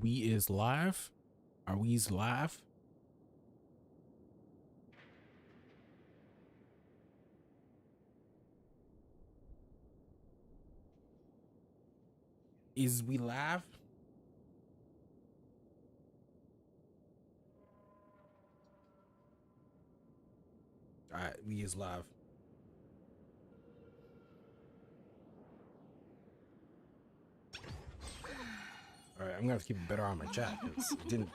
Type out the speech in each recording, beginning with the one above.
We is live? Are we's live? Is we live? Alright, we is live. Alright, I'm gonna have to keep a better eye on my chat. It didn't.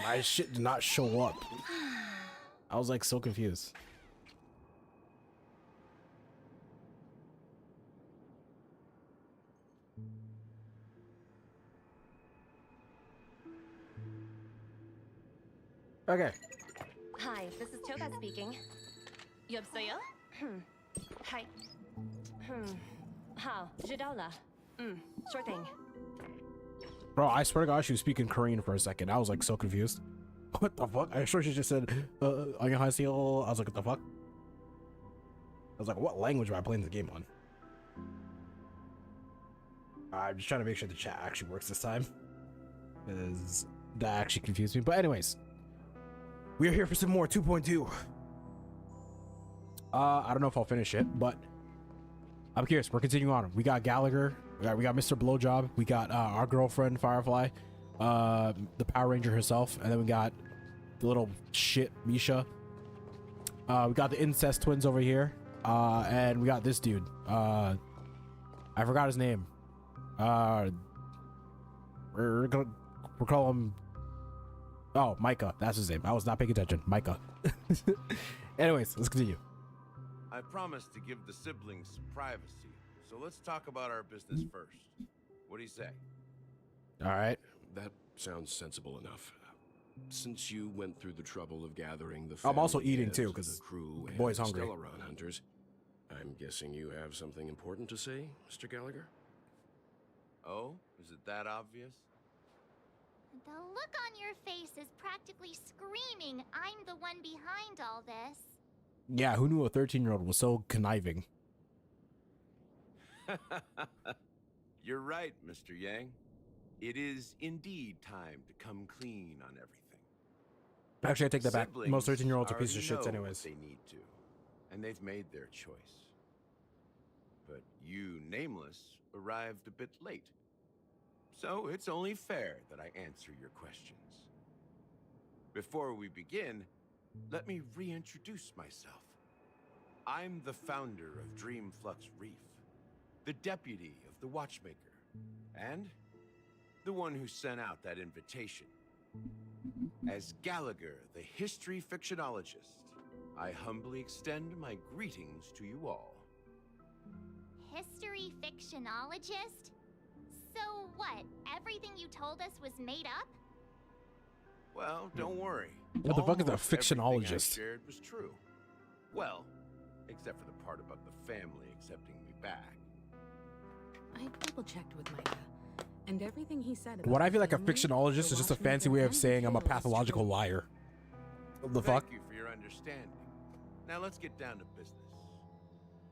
My shit did not show up. I was like so confused. Okay. Hi, this is Toga speaking. 여보세요? Hi. How? 知道了. Sure thing. Bro, I swear to God, she was speaking Korean for a second. I was like so confused. What the fuck? I swear she just said, 안녕하세요. I was like, what the fuck? I was like, what language am I playing this game on? I'm just trying to make sure the chat actually works this time, because that actually confused me. But anyways, we are here for some more 2.2. I don't know if I'll finish it, but I'm curious. We're continuing on. We got Gallagher. We got Mr. Blowjob. We got our girlfriend Firefly, the Power Ranger herself, and then we got the little shit Misha. We got the incest twins over here, and we got this dude. I forgot his name. We're call him. Oh, Micah. That's his name. I was not paying attention. Micah. Anyways, let's continue. I promised to give the siblings some privacy, so let's talk about our business first. What do you say? All right. That sounds sensible enough. Since you went through the trouble of gathering the I'm also family eating heads, too, the because crew the boy's and hungry. Stellaron hunters, I'm guessing you have something important to say, Mr. Gallagher? Oh, is it that obvious? The look on your face is practically screaming, I'm the one behind all this. Yeah, who knew a 13-year-old was so conniving? You're right, Mr. Yang. It is indeed time to come clean on everything. Actually, I take that back. Siblings Most 13-year-olds are pieces of already shits know anyways. what they need to, and they've made their choice. But you, Nameless, arrived a bit late. So it's only fair that I answer your questions. Before we begin, let me reintroduce myself. I'm the founder of Dreamflux Reef, the deputy of the Watchmaker, and the one who sent out that invitation. As Gallagher, the history fictionologist, I humbly extend my greetings to you all. History fictionologist? So what, everything you told us was made up? Well, don't worry. What the fuck is a Almost everything I fictionologist? shared was true. Well, except for the part about the family accepting me back. I double-checked with Micah, and everything he said about What I feel like a family, fictionologist the is just a Watchmaker, fancy way of and saying I'm a Taylor is pathological true. liar. What the fuck? Thank you for your understanding. Now let's get down to business.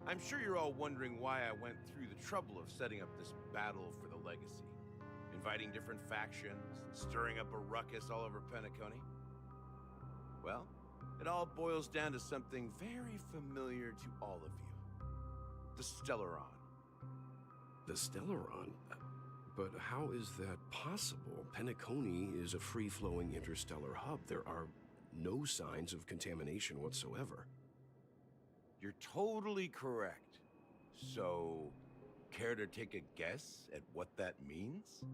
I'm sure you're all wondering why I went through the trouble of setting up this battle for the legacy, inviting different factions, and stirring up a ruckus all over Penacony. Well, it all boils down to something very familiar to all of you. The Stellaron. The Stellaron? But how is that possible? Penacony is a free-flowing interstellar hub. There are no signs of contamination whatsoever. You're totally correct. So, care to take a guess at what that means?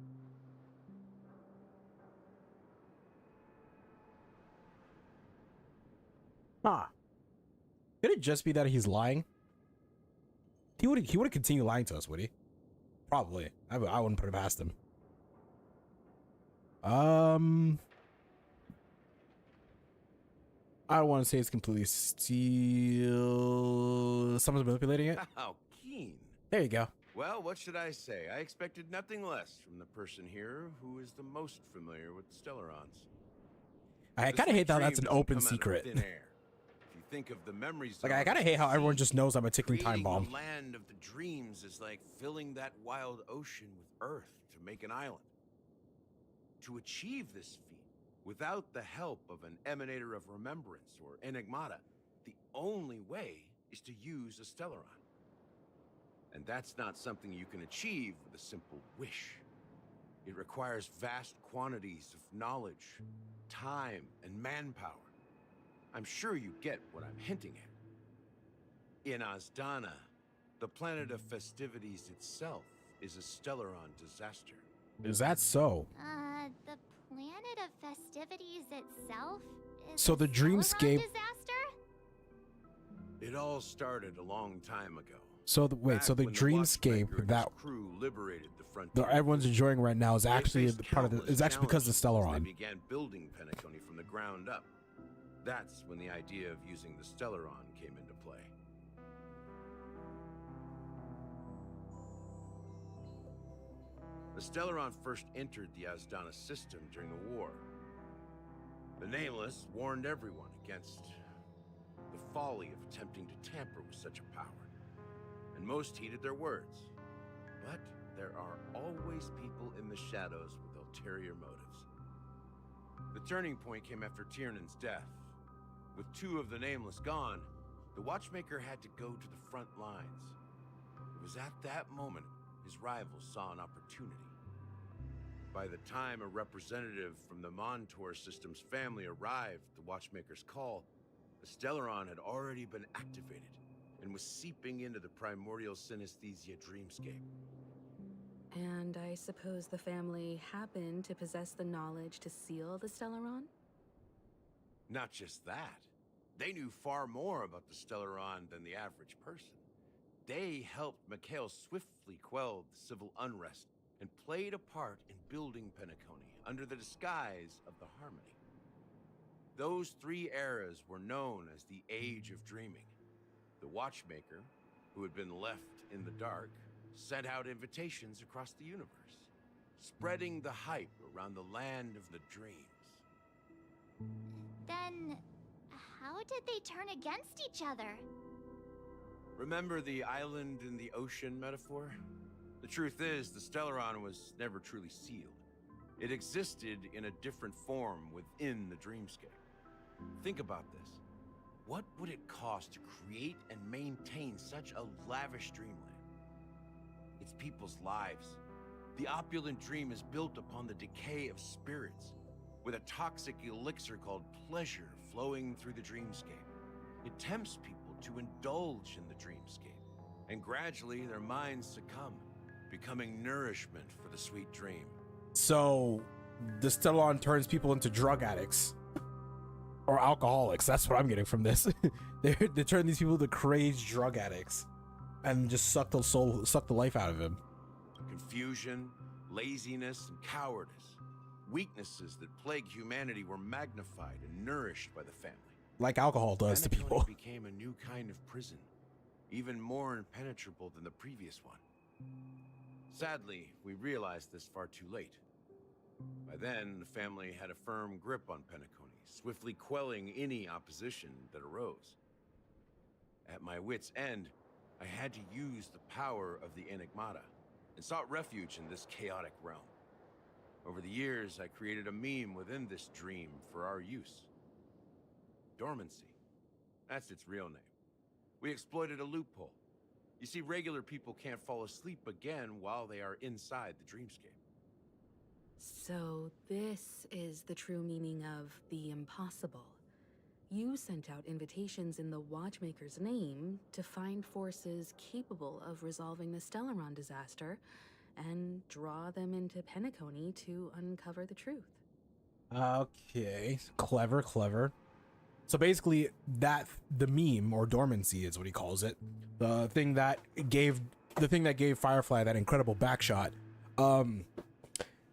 Huh. Could it just be that he's lying? He would continue lying to us, would he? Probably. I wouldn't put it past him. I don't want to say it's completely steal. Someone's manipulating it. How keen. There you go. Well, what should I say? I expected nothing less from the person here who is the most familiar with the Stellarons. I kind of hate that that's an open secret. think of the memories. Like, I gotta hate how everyone just knows I'm a ticking time bomb. The land of the dreams is like filling that wild ocean with earth to make an island. To achieve this feat, without the help of an emanator of remembrance or enigmata, the only way is to use a Stellaron. And that's not something you can achieve with a simple wish. It requires vast quantities of knowledge, time, and manpower. I'm sure you get what I'm hinting at. In Azdana, the planet of festivities itself is a Stellaron disaster. Is that so? The planet of festivities itself is So the a dreamscape- disaster? It all started a long time ago. So the wait, Back so the when dreamscape Watchmaker and that his crew liberated the frontier. that everyone's enjoying right now is They actually faced part of the, countless is actually because of the challenges as Stellaron. They began building Penacony from the ground up. That's when the idea of using the Stellaron came into play. The Stellaron first entered the Azdana system during the war. The Nameless warned everyone against the folly of attempting to tamper with such a power, and most heeded their words. But there are always people in the shadows with ulterior motives. The turning point came after Tiernan's death. With two of the Nameless gone, the Watchmaker had to go to the front lines. It was at that moment his rivals saw an opportunity. By the time a representative from the Montour System's family arrived at the Watchmaker's call, the Stellaron had already been activated and was seeping into the primordial synesthesia dreamscape. And I suppose the family happened to possess the knowledge to seal the Stellaron? Not just that. They knew far more about the Stellaron than the average person. They helped Mikhail swiftly quell the civil unrest and played a part in building Penacony under the disguise of the Harmony. Those three eras were known as the Age of Dreaming. The Watchmaker, who had been left in the dark, sent out invitations across the universe, spreading the hype around the land of the dreams. Then, how did they turn against each other? Remember the island in the ocean metaphor? The truth is, the Stellaron was never truly sealed. It existed in a different form within the dreamscape. Think about this. What would it cost to create and maintain such a lavish dreamland? It's people's lives. The opulent dream is built upon the decay of spirits, with a toxic elixir called pleasure flowing through the dreamscape. It tempts people to indulge in the dreamscape, and gradually their minds succumb, becoming nourishment for the sweet dream. So the Stellaron turns people into drug addicts or alcoholics. That's what I'm getting from this. they turn these people to crazed drug addicts and just suck the life out of him. Confusion, laziness, and cowardice. Weaknesses that plague humanity were magnified and nourished by the family. Like alcohol does to Penacony people. became a new kind of prison, even more impenetrable than the previous one. Sadly, we realized this far too late. By then, the family had a firm grip on Penacony, swiftly quelling any opposition that arose. At my wit's end, I had to use the power of the Enigmata, and sought refuge in this chaotic realm. Over the years, I created a meme within this dream for our use. Dormancy. That's its real name. We exploited a loophole. You see, regular people can't fall asleep again while they are inside the dreamscape. So this is the true meaning of the impossible. You sent out invitations in the Watchmaker's name to find forces capable of resolving the Stellaron disaster and draw them into Penacony to uncover the truth. Okay, clever. So basically, the meme or dormancy is what he calls it. The thing that gave Firefly that incredible backshot.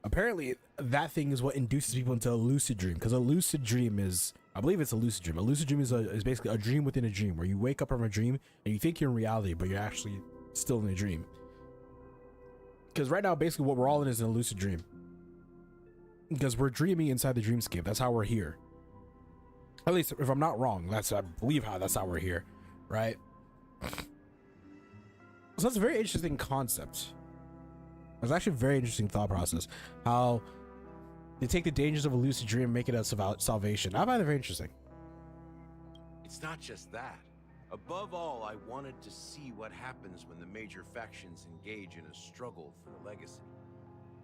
Apparently, that thing is what induces people into a lucid dream. Because a lucid dream is, I believe it's a lucid dream. A lucid dream is basically a dream within a dream, where you wake up from a dream and you think you're in reality, but you're actually still in a dream. Because right now, basically, what we're all in is a lucid dream. Because we're dreaming inside the dreamscape. That's how we're here. At least if I'm not wrong, I believe that's how we're here, right? So that's a very interesting concept. It's actually a very interesting thought process. How they take the dangers of a lucid dream and make it about salvation. I find it very interesting. It's not just that. Above all, I wanted to see what happens when the major factions engage in a struggle for the legacy.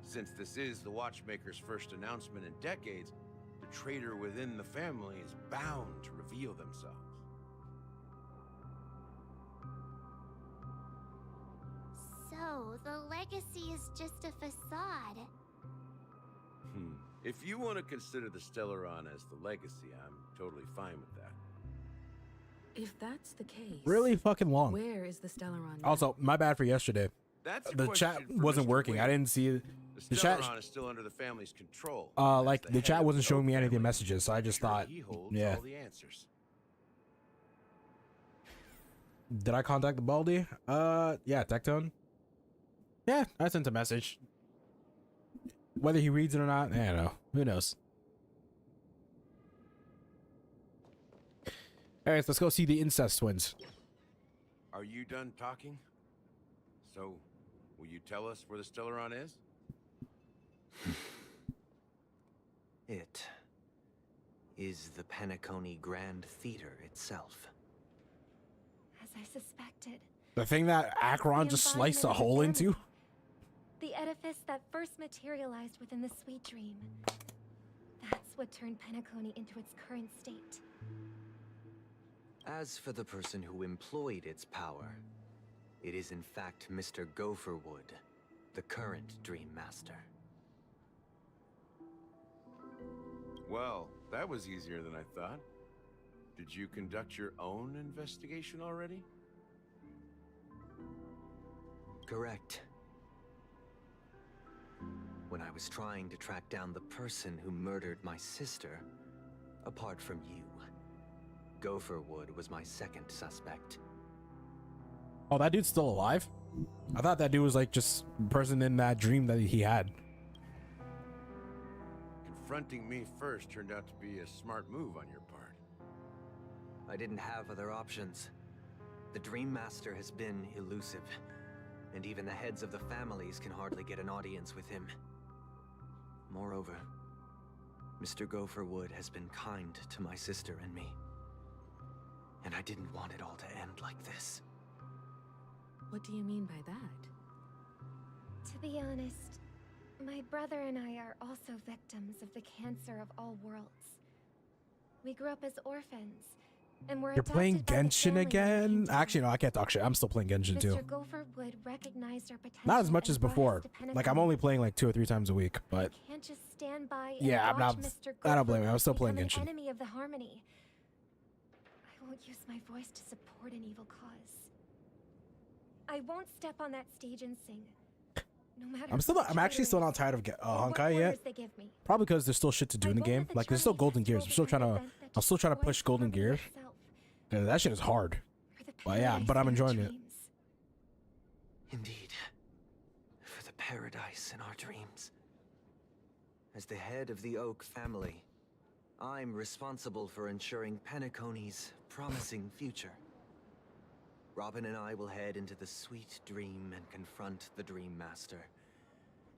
Since this is the Watchmaker's first announcement in decades, the traitor within the family is bound to reveal themselves. So, the legacy is just a facade. If you want to consider the Stellaron as the legacy, I'm totally fine with that. If that's the case, Really fucking long. where is the Stellaron now? Also, my bad for yesterday. That's a The question chat for wasn't Mr. working. I Wade. didn't see The chat. Stellaron is still under the family's control. Like As the head chat of wasn't the showing Oak me any of the family, messages, so I just sure thought, he holds yeah. all the answers. Did I contact the Baldy? Yeah, Tectone. Yeah, I sent a message. Whether he reads it or not, I don't know. Who knows? Alright, let's go see the incest twins. Are you done talking? So, will you tell us where the Stellaron is? It is the Penacony Grand Theater itself. As I suspected, The thing that Akron The just sliced a embodiment of hole the into? family. The edifice that first materialized within the sweet dream. That's what turned Penacony into its current state. As for the person who employed its power, it is in fact Mr. Gopherwood, the current Dream Master. Well, that was easier than I thought. Did you conduct your own investigation already? Correct. When I was trying to track down the person who murdered my sister, apart from you, Gopherwood was my second suspect. Oh, that dude's still alive? I thought that dude was like just a person in that dream that he had. Confronting me first turned out to be a smart move on your part. I didn't have other options. The Dream Master has been elusive, and even the heads of the families can hardly get an audience with him. Moreover, Mr. Gopherwood has been kind to my sister and me. And I didn't want it all to end like this. What do you mean by that? To be honest, my brother and I are also victims of the cancer of all worlds. We grew up as orphans, and were You're playing adopted by the Genshin family again? that came to Actually, no, us. I can't talk shit. I'm still playing Genshin too. Mr. Gopherwood recognized our potential. Not as much and as brought us before. to Like, I'm Penacony. only playing like 2 or 3 times a week, but I can't just stand by and yeah, I'm watch not. Mr. I don't blame you. I'm Gopherwood still playing become Genshin. an enemy of the Harmony. I won't use my voice to support an evil cause. I won't step on that stage and sing. No matter I'm actually still not tired of Honkai yet. Probably because there's still shit to do in the game. Like, there's still Golden Gears. I'm still trying to push Golden Gears. Yeah, that shit is hard. But yeah, but I'm enjoying it. Indeed. For the paradise in our dreams. As the head of the Oak family, I'm responsible for ensuring Penacony's promising future. Robin and I will head into the sweet dream and confront the Dream Master.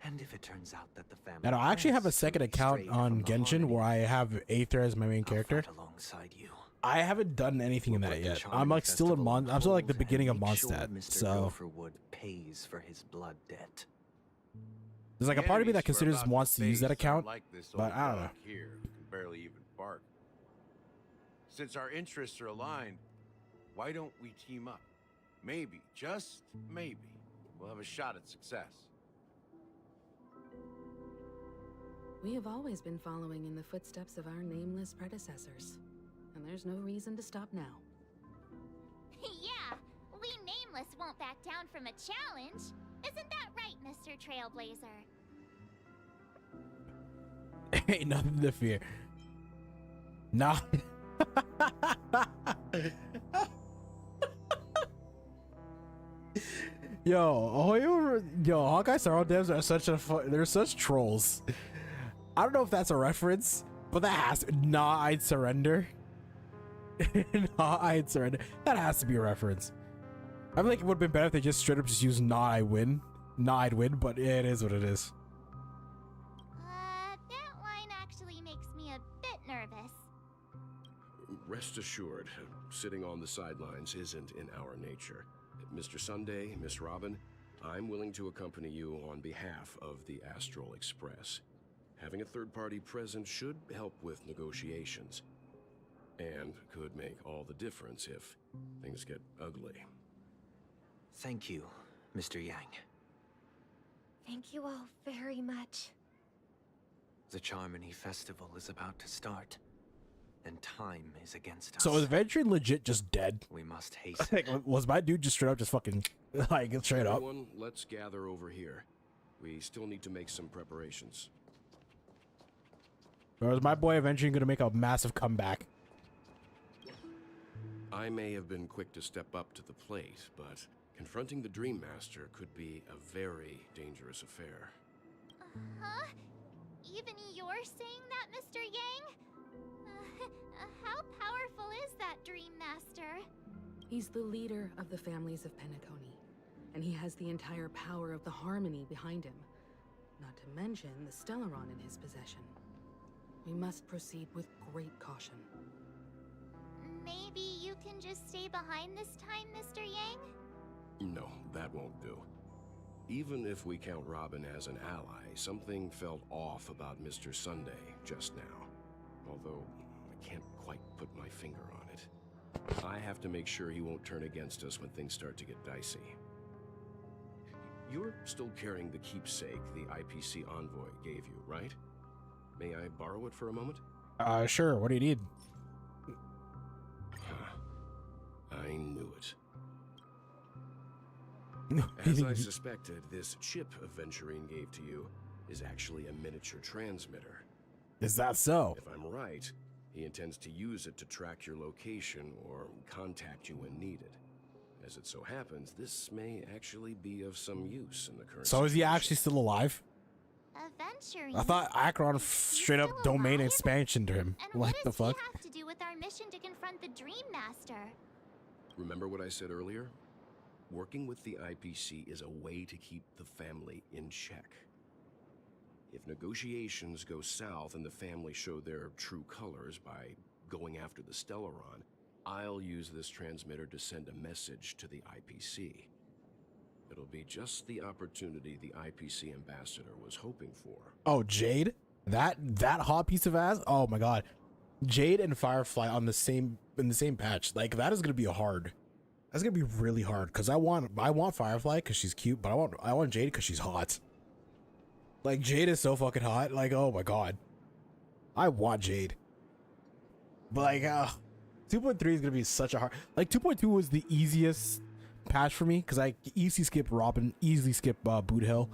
And if it turns out that the family And I actually have a has second truly account strayed on from the Genshin Harmony, where I have Aether as my main I'll character. fight alongside you. I haven't done anything in We'll that put the yet. charming I'm like still in festival on I'm still like the hold beginning of and make sure Mondstadt. Mr. So Gopherwood pays for his blood debt. there's like a The part of me that enemies we're considers about wants to use that face are account. like this but old I don't dog know. Here, who can barely even bark. Since our interests are aligned, why don't we team up? Maybe, just maybe, we'll have a shot at success. We have always been following in the footsteps of our nameless predecessors, and there's no reason to stop now. Yeah, we Nameless won't back down from a challenge. Isn't that right, Mr. Trailblazer? Ain't nothing to fear. Nah. Yo, Honkai Star devs are they're such trolls. I don't know if that's a reference, but that has to. Nah, I'd surrender. No, I'd surrender. That has to be a reference. I feel like it would have been better if they just straight up just used "Nah, I win." Nah, I'd win, but it is what it is. That line actually makes me a bit nervous. Rest assured, sitting on the sidelines isn't in our nature. Mr. Sunday, Miss Robin, I'm willing to accompany you on behalf of the Astral Express. Having a third party present should help with negotiations, and could make all the difference if things get ugly. Thank you, Mr. Yang. Thank you all very much. The Charmony Festival is about to start, and time is against us. So is Venturing legit just dead? We must hasten. Like, was my dude just straight up just fucking like straight up? Everyone, let's gather over here. We still need to make some preparations. Or is my boy Venturing gonna make a massive comeback? I may have been quick to step up to the plate, but confronting the Dream Master could be a very dangerous affair. Huh? Even you're saying that, Mr. Yang? How powerful is that Dream Master? He's the leader of the families of Penacony, and he has the entire power of the Harmony behind him. Not to mention the Stellaron in his possession. We must proceed with great caution. Maybe you can just stay behind this time, Mr. Yang? No, that won't do. Even if we count Robin as an ally, something felt off about Mr. Sunday just now. Although, I can't quite put my finger on it. I have to make sure he won't turn against us when things start to get dicey. You're still carrying the keepsake the IPC envoy gave you, right? May I borrow it for a moment? Sure. What do you need? I knew it. As I suspected, this chip Aventurine gave to you is actually a miniature transmitter. Is that so? If I'm right, he intends to use it to track your location or contact you when needed. As it so happens, this may actually be of some use in the current So is he situation. actually still alive? Aventurine? I thought Akron straight up Still domain alive? expansion to him. And What what the does fuck? he have to do with our mission to confront the Dream Master? Remember what I said earlier? Working with the IPC is a way to keep the family in check. If negotiations go south and the family show their true colors by going after the Stellaron, I'll use this transmitter to send a message to the IPC. It'll be just the opportunity the IPC ambassador was hoping for. Oh, Jade? That hot piece of ass? Oh my god. Jade and Firefly on the same in the same patch. Like that is gonna be hard. That's gonna be really hard because I want Firefly because she's cute, but I want Jade because she's hot. Like Jade is so fucking hot. Like oh my god, I want Jade. But like 2.3 is gonna be such a hard. Like 2.2 was the easiest patch for me because I easily skip Robin, easily skip Boot Hill.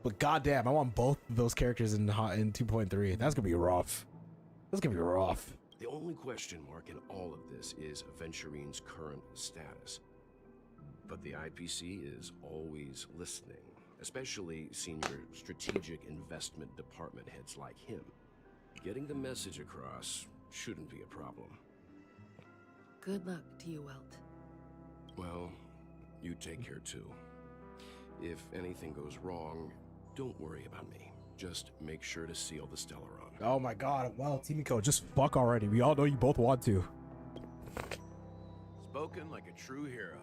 But goddamn, I want both of those characters in 2.3. That's gonna be rough. That's gonna be rough. The only question mark in all of this is Aventurine's current status. But the IPC is always listening, especially senior strategic investment department heads like him. Getting the message across shouldn't be a problem. Good luck to you, Welt. Well, you take care too. If anything goes wrong, don't worry about me. Just make sure to seal the Stellaron. Oh my god, well, Timiko, just fuck already. We all know you both want to. Spoken like a true hero.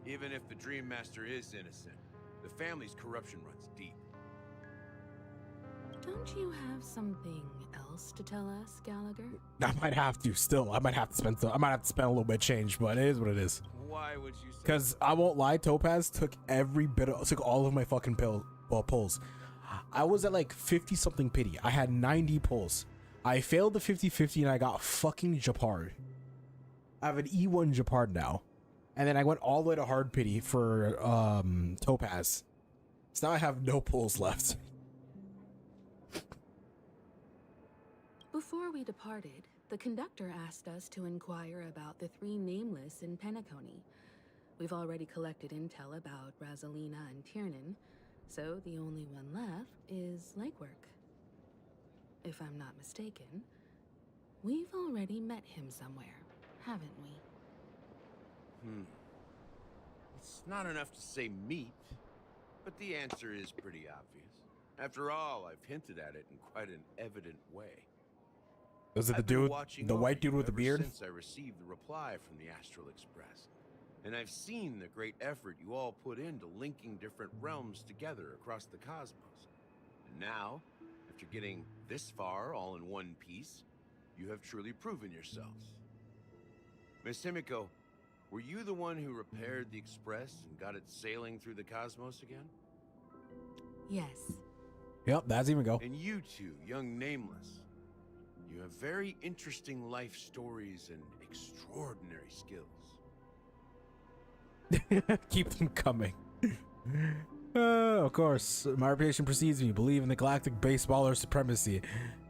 Even if the Dream Master is innocent, the family's corruption runs deep. Don't you have something else to tell us, Gallagher? I might have to still. I might have to spend a little bit of change, but it is what it is. Why would you say? Because I won't lie, Topaz took took all of my fucking pulls. I was at like 50 something pity. I had 90 pulls. I failed the 50-50 and I got fucking Japard. I have an E1 Japard now. And then I went all the way to hard pity for Topaz. So now I have no pulls left. Before we departed, the conductor asked us to inquire about the three nameless in Penacony. We've already collected intel about Razalina and Tiernan, so the only one left is legwork. If I'm not mistaken, we've already met him somewhere. haven't we? It's not enough to say meat, but the answer is pretty obvious. After all, I've hinted at it in quite an evident way. Was it the I've been dude, watching the over white dude you with the ever beard? Since I received the reply from the Astral Express, and I've seen the great effort you all put into linking different realms together across the cosmos. And now, after getting this far all in one piece, you have truly proven yourselves. Miss Himiko, were you the one who repaired the Express and got it sailing through the cosmos again? Yes. Yep, that's even go. And you two, young Nameless, you have very interesting life stories and extraordinary skills. Keep them coming. Of course, my reputation precedes me. Believe in the galactic baseballer supremacy.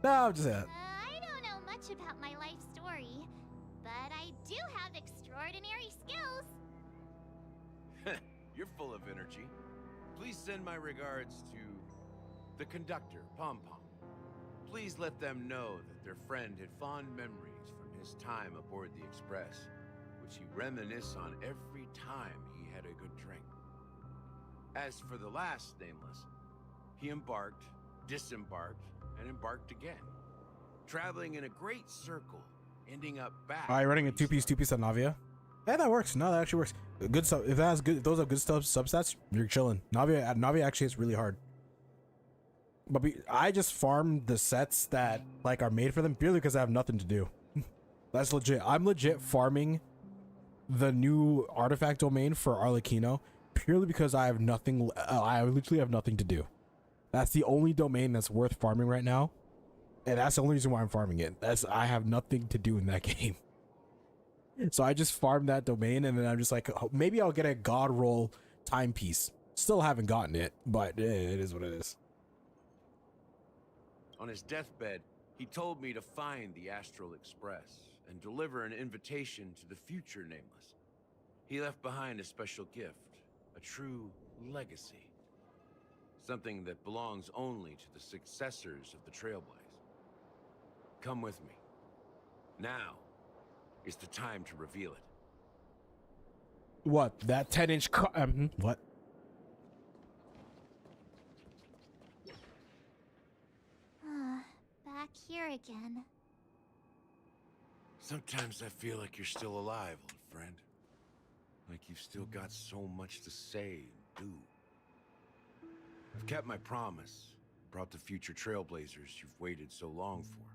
No, I'm just I don't know much about my life story, but I do have extraordinary skills. You're full of energy. Please send my regards to the conductor, Pom Pom. Please let them know that their friend had fond memories from his time aboard the Express, which he reminisced on every time he had a good drink. As for the last Nameless, he embarked, disembarked, and embarked again, traveling in a great circle, ending up back. Alright, running a where he two-piece on Navia. Yeah, that works. No, that actually works. Good stuff. If that has good, if those have good stuff, substats, you're chilling. Navia actually is really hard. But I just farm the sets that like are made for them purely because I have nothing to do. That's legit. I'm legit farming the new artifact domain for Arlecchino purely because I have nothing. I literally have nothing to do. That's the only domain that's worth farming right now, and that's the only reason why I'm farming it. I have nothing to do in that game. So I just farm that domain, and then I'm just like, oh, maybe I'll get a god roll timepiece. Still haven't gotten it, but it is what it is. On his deathbed, he told me to find the Astral Express and deliver an invitation to the future Nameless. He left behind a special gift, a true legacy. Something that belongs only to the successors of the Trailblaze. Come with me. Now is the time to reveal it. What? That 10-inch what? Back here again. Sometimes I feel like you're still alive, old friend. Like you've still got so much to say and do. I've kept my promise, brought the future Trailblazers you've waited so long for.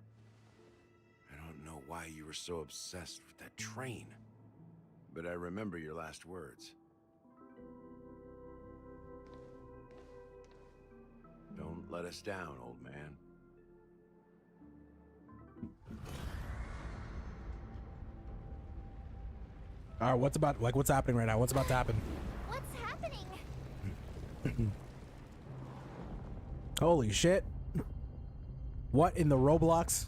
I don't know why you were so obsessed with that train, but I remember your last words. Don't let us down, old man. All right, what's happening right now? What's about to happen? What's happening? Holy shit. What in the Roblox?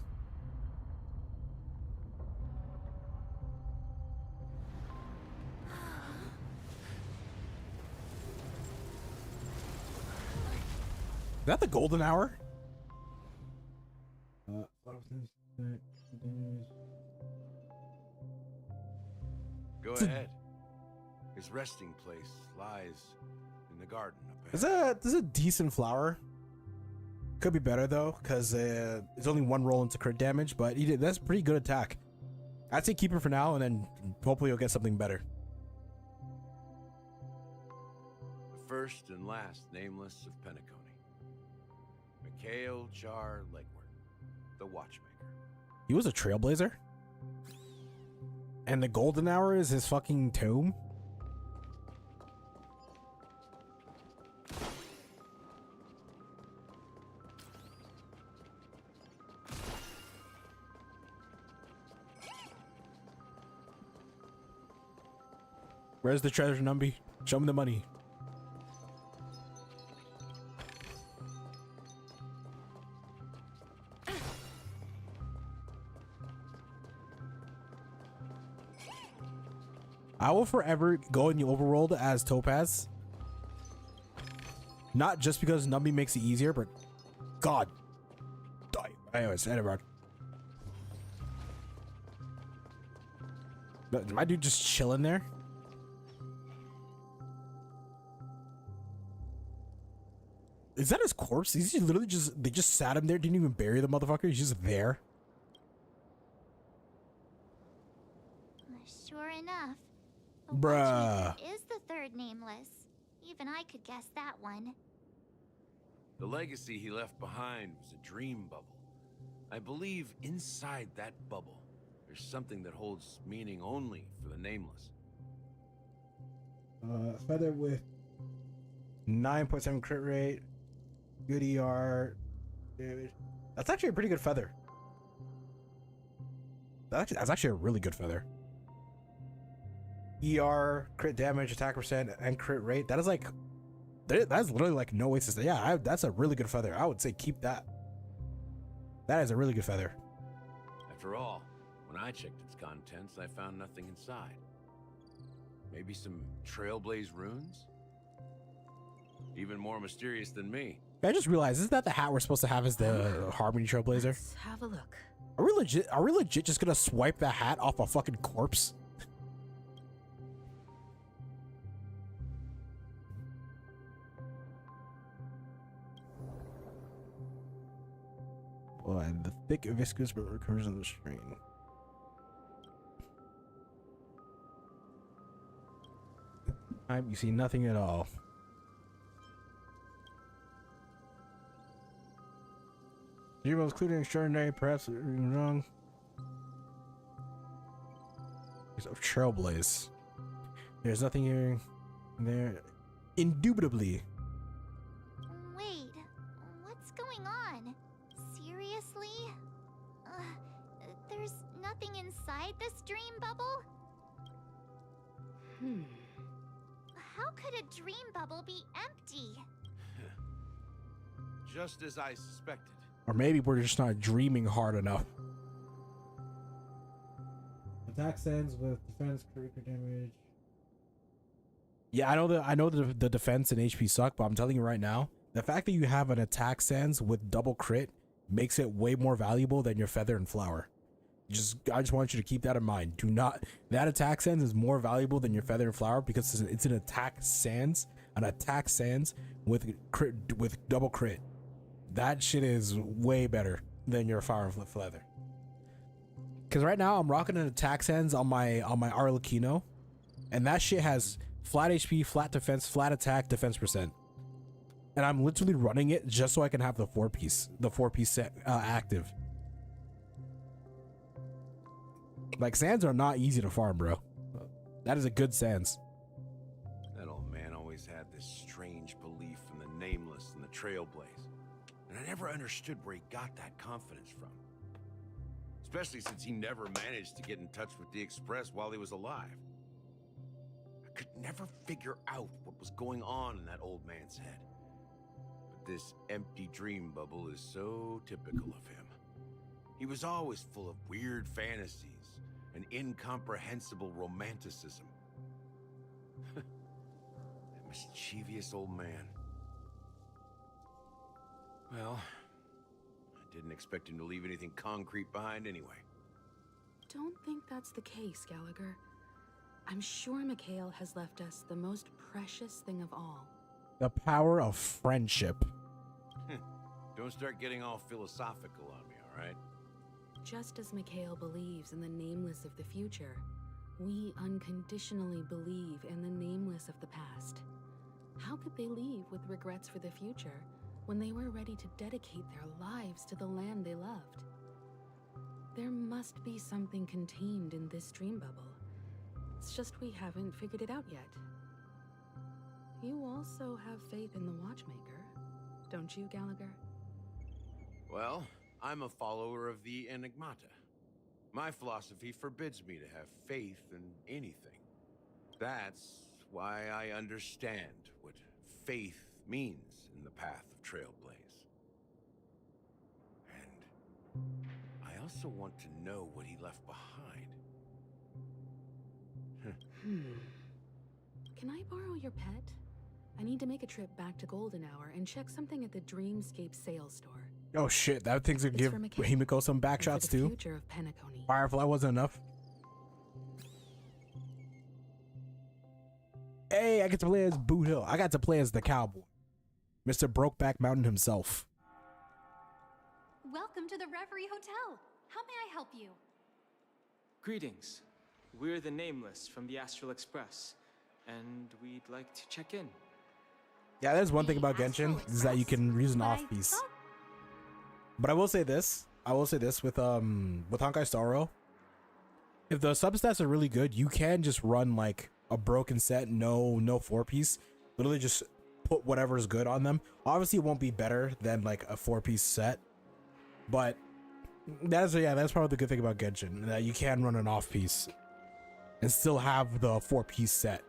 Is that the golden hour? Go ahead. His resting place lies in the garden up This ahead. is a decent flower. Could be better though, because it's only one roll into crit damage, but that's a pretty good attack. I'd say keep it for now, and then hopefully you'll get something better. The first and last Nameless of Penacony. Mikhail Char Legward, the Watchmaker. He was a trailblazer? And the golden hour is his fucking tomb? Where's the treasure, Numby? Show me the money. I will forever go in the overworld as Topaz. Not just because Numby makes it easier, but God. Anyways, anyway. But my dude just chilling there. Is that his corpse? He's just literally they just sat him there, didn't even bury the motherfucker. He's just there. Sure enough. The Bruh. Watchmaker is the third nameless. Even I could guess that one. The legacy he left behind was a dream bubble. I believe inside that bubble, there's something that holds meaning only for the nameless. Feather with 9.7 crit rate, good ER damage. That's actually a pretty good feather. That's actually a really good feather. ER, crit damage, attack percent, and crit rate. That is like, that's literally like no way to say. Yeah, that's a really good feather. I would say keep that. That is a really good feather. After all, when I checked its contents, I found nothing inside. Maybe some Trailblaze runes? Even more mysterious than me. I just realized, isn't that the hat we're supposed to have as the Harmony Trailblazer? Let's have a look. Are we legit just gonna swipe that hat off a fucking corpse? Well, and the thick viscous but recurs on the strain. You see nothing at all. Zero was clearly extraordinary, perhaps wrong. Of Trailblaze. There's nothing here. There. Indubitably. Wait, what's going on? Seriously? There's nothing inside this dream bubble? How could a dream bubble be empty? Just as I suspected. Or maybe we're just not dreaming hard enough. Attack ends with defense, critical damage. Yeah, I know the defense and HP suck, but I'm telling you right now, the fact that you have an attack sans with double crit makes it way more valuable than your feather and flower. I just want you to keep that in mind. That attack sans is more valuable than your feather and flower because it's an attack sans with crit, with double crit. That shit is way better than your fire and feather. Cause right now I'm rocking an attack sans on my Arlecchino, and that shit has flat HP, flat defense, flat attack, defense percent. And I'm literally running it just so I can have the four piece set active. Like, sans are not easy to farm, bro. That is a good sans. That old man always had this strange belief in the nameless and the Trailblaze. And I never understood where he got that confidence from. Especially since he never managed to get in touch with the Express while he was alive. I could never figure out what was going on in that old man's head. But this empty dream bubble is so typical of him. He was always full of weird fantasies and incomprehensible romanticism. That mischievous old man. Well, I didn't expect him to leave anything concrete behind anyway. Don't think that's the case, Gallagher. I'm sure Mikhail has left us the most precious thing of all. The power of friendship. Don't start getting all philosophical on me, all right? Just as Mikhail believes in the nameless of the future, we unconditionally believe in the nameless of the past. How could they leave with regrets for the future when they were ready to dedicate their lives to the land they loved? There must be something contained in this dream bubble. It's just we haven't figured it out yet. You also have faith in the Watchmaker, don't you, Gallagher? Well, I'm a follower of the Enigmata. My philosophy forbids me to have faith in anything. That's why I understand what faith means in the path of Trailblaze. And I also want to know what he left behind. Can I borrow your pet? I need to make a trip back to Golden Hour and check something at the Dreamscape sales store. Oh shit, that thing's gonna give Himiko some back shots too. Future of Penacony. Firefly wasn't enough. Hey, I get to play as Boot Hill. I got to play as the cowboy, Mr. Brokeback Mountain himself. Welcome to the Reverie Hotel. How may I help you? Greetings. We're the Nameless from the Astral Express, and we'd like to check in. Yeah, there's one thing about Astral Genshin is that you can use an But I off piece. thought- But I will say this. With Honkai Star Rail, if the substats are really good, you can just run like a broken set, no 4-piece. Literally just put whatever's good on them. Obviously, it won't be better than like a 4-piece set, but that's probably the good thing about Genshin, that you can run an off piece and still have the 4-piece set.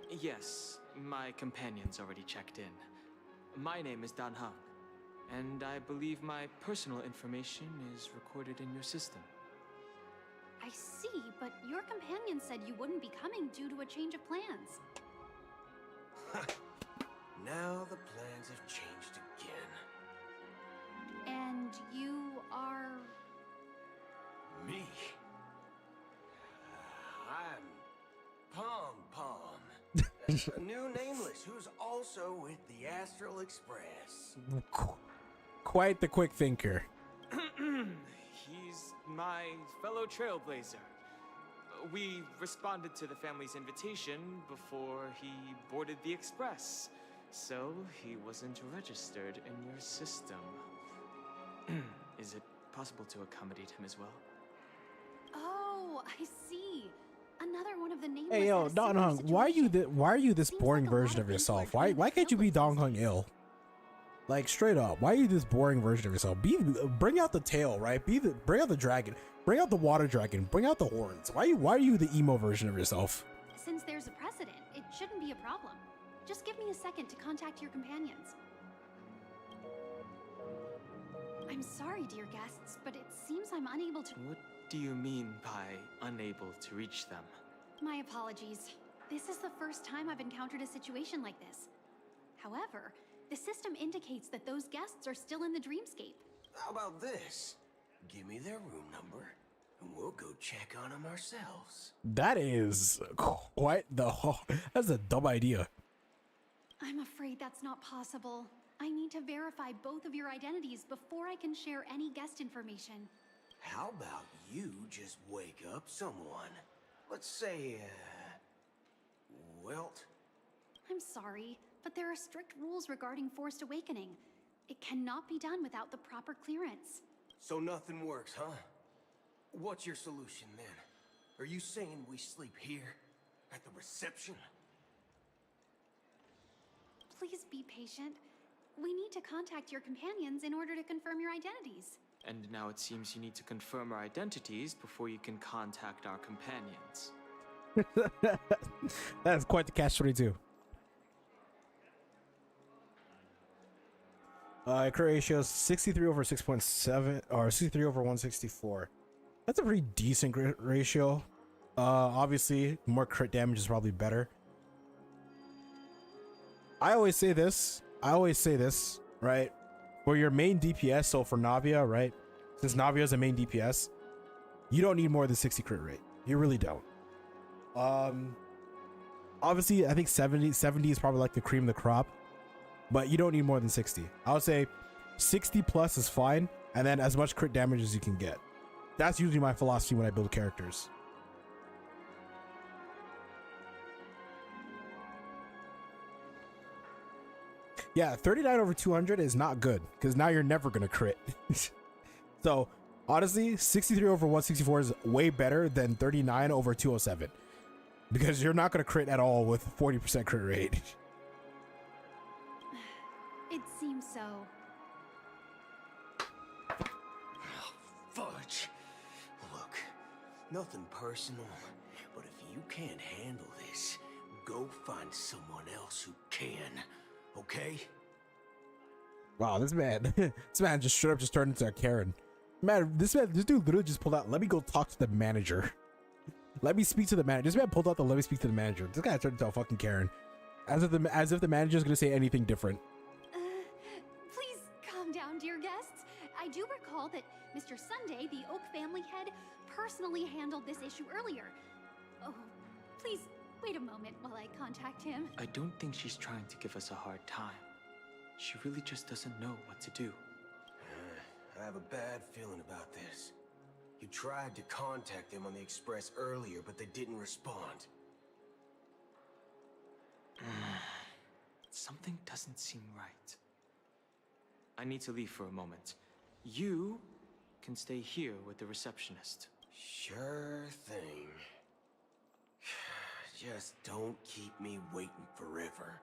Yes, my companion's already checked in. My name is Dan Hung, and I believe my personal information is recorded in your system. I see, but your companion said you wouldn't be coming due to a change of plans. Now the plans have changed again. And you are... Me? I'm Pom Pom. A new Nameless who's also with the Astral Express. Quite the quick thinker. He's my fellow trailblazer. We responded to the family's invitation before he boarded the express, so he wasn't registered in your system. Is it possible to accommodate him as well? Oh, I see. Another one of the nameless. Hey yo, had a Don similar Hung, why are you this Seems boring like a lot version of of people yourself? are Why trying to can't you be help Don these Hung days. ill? Like straight up, why are you this boring version of yourself? Bring out the tail, right? Bring out the dragon, bring out the water dragon, bring out the horns. Why are you the emo version of yourself? Since there's a precedent, it shouldn't be a problem. Just give me a second to contact your companions. I'm sorry, dear guests, but it seems I'm unable to... What do you mean by unable to reach them? My apologies. This is the first time I've encountered a situation like this. However, the system indicates that those guests are still in the dreamscape. How about this? Give me their room number, and we'll go check on them ourselves. That is quite that's a dumb idea. I'm afraid that's not possible. I need to verify both of your identities before I can share any guest information. How about you just wake up someone? Let's say, Welt? I'm sorry, but there are strict rules regarding forced awakening. It cannot be done without the proper clearance. So nothing works, huh? What's your solution then? Are you saying we sleep here? At the reception? Please be patient. We need to contact your companions in order to confirm your identities. And now it seems you need to confirm our identities before you can contact our companions. That's quite the catch-22. Crit ratio is 63 over 6.7 or 63 over 164. That's a pretty decent crit ratio. Obviously, more crit damage is probably better. I always say this, right? For your main DPS, so for Navia, right? Since Navia is a main DPS, you don't need more than 60 crit rate. You really don't. Obviously, I think 70 is probably like the cream of the crop, but you don't need more than 60. I would say 60 plus is fine, and then as much crit damage as you can get. That's usually my philosophy when I build characters. Yeah, 39 over 200 is not good, because now you're never going to crit. So, honestly, 63 over 164 is way better than 39 over 207. Because you're not going to crit at all with 40% crit rate. It seems so. Fudge. Look, nothing personal, but if you can't handle this, go find someone else who can, okay? Wow, this man just straight up just turned into a Karen. This dude literally just pulled out, let me go talk to the manager. Let me speak to the manager. This man pulled out the let me speak to the manager. This guy turned into a fucking Karen. As if the manager's gonna say anything different. Please calm down, dear guests. I do recall that Mr. Sunday, the Oak family head, personally handled this issue earlier. Oh, please Wait a moment while I contact him. I don't think she's trying to give us a hard time. She really just doesn't know what to do. I have a bad feeling about this. You tried to contact them on the Express earlier, but they didn't respond. Something doesn't seem right. I need to leave for a moment. You can stay here with the receptionist. Sure thing. Just don't keep me waiting forever.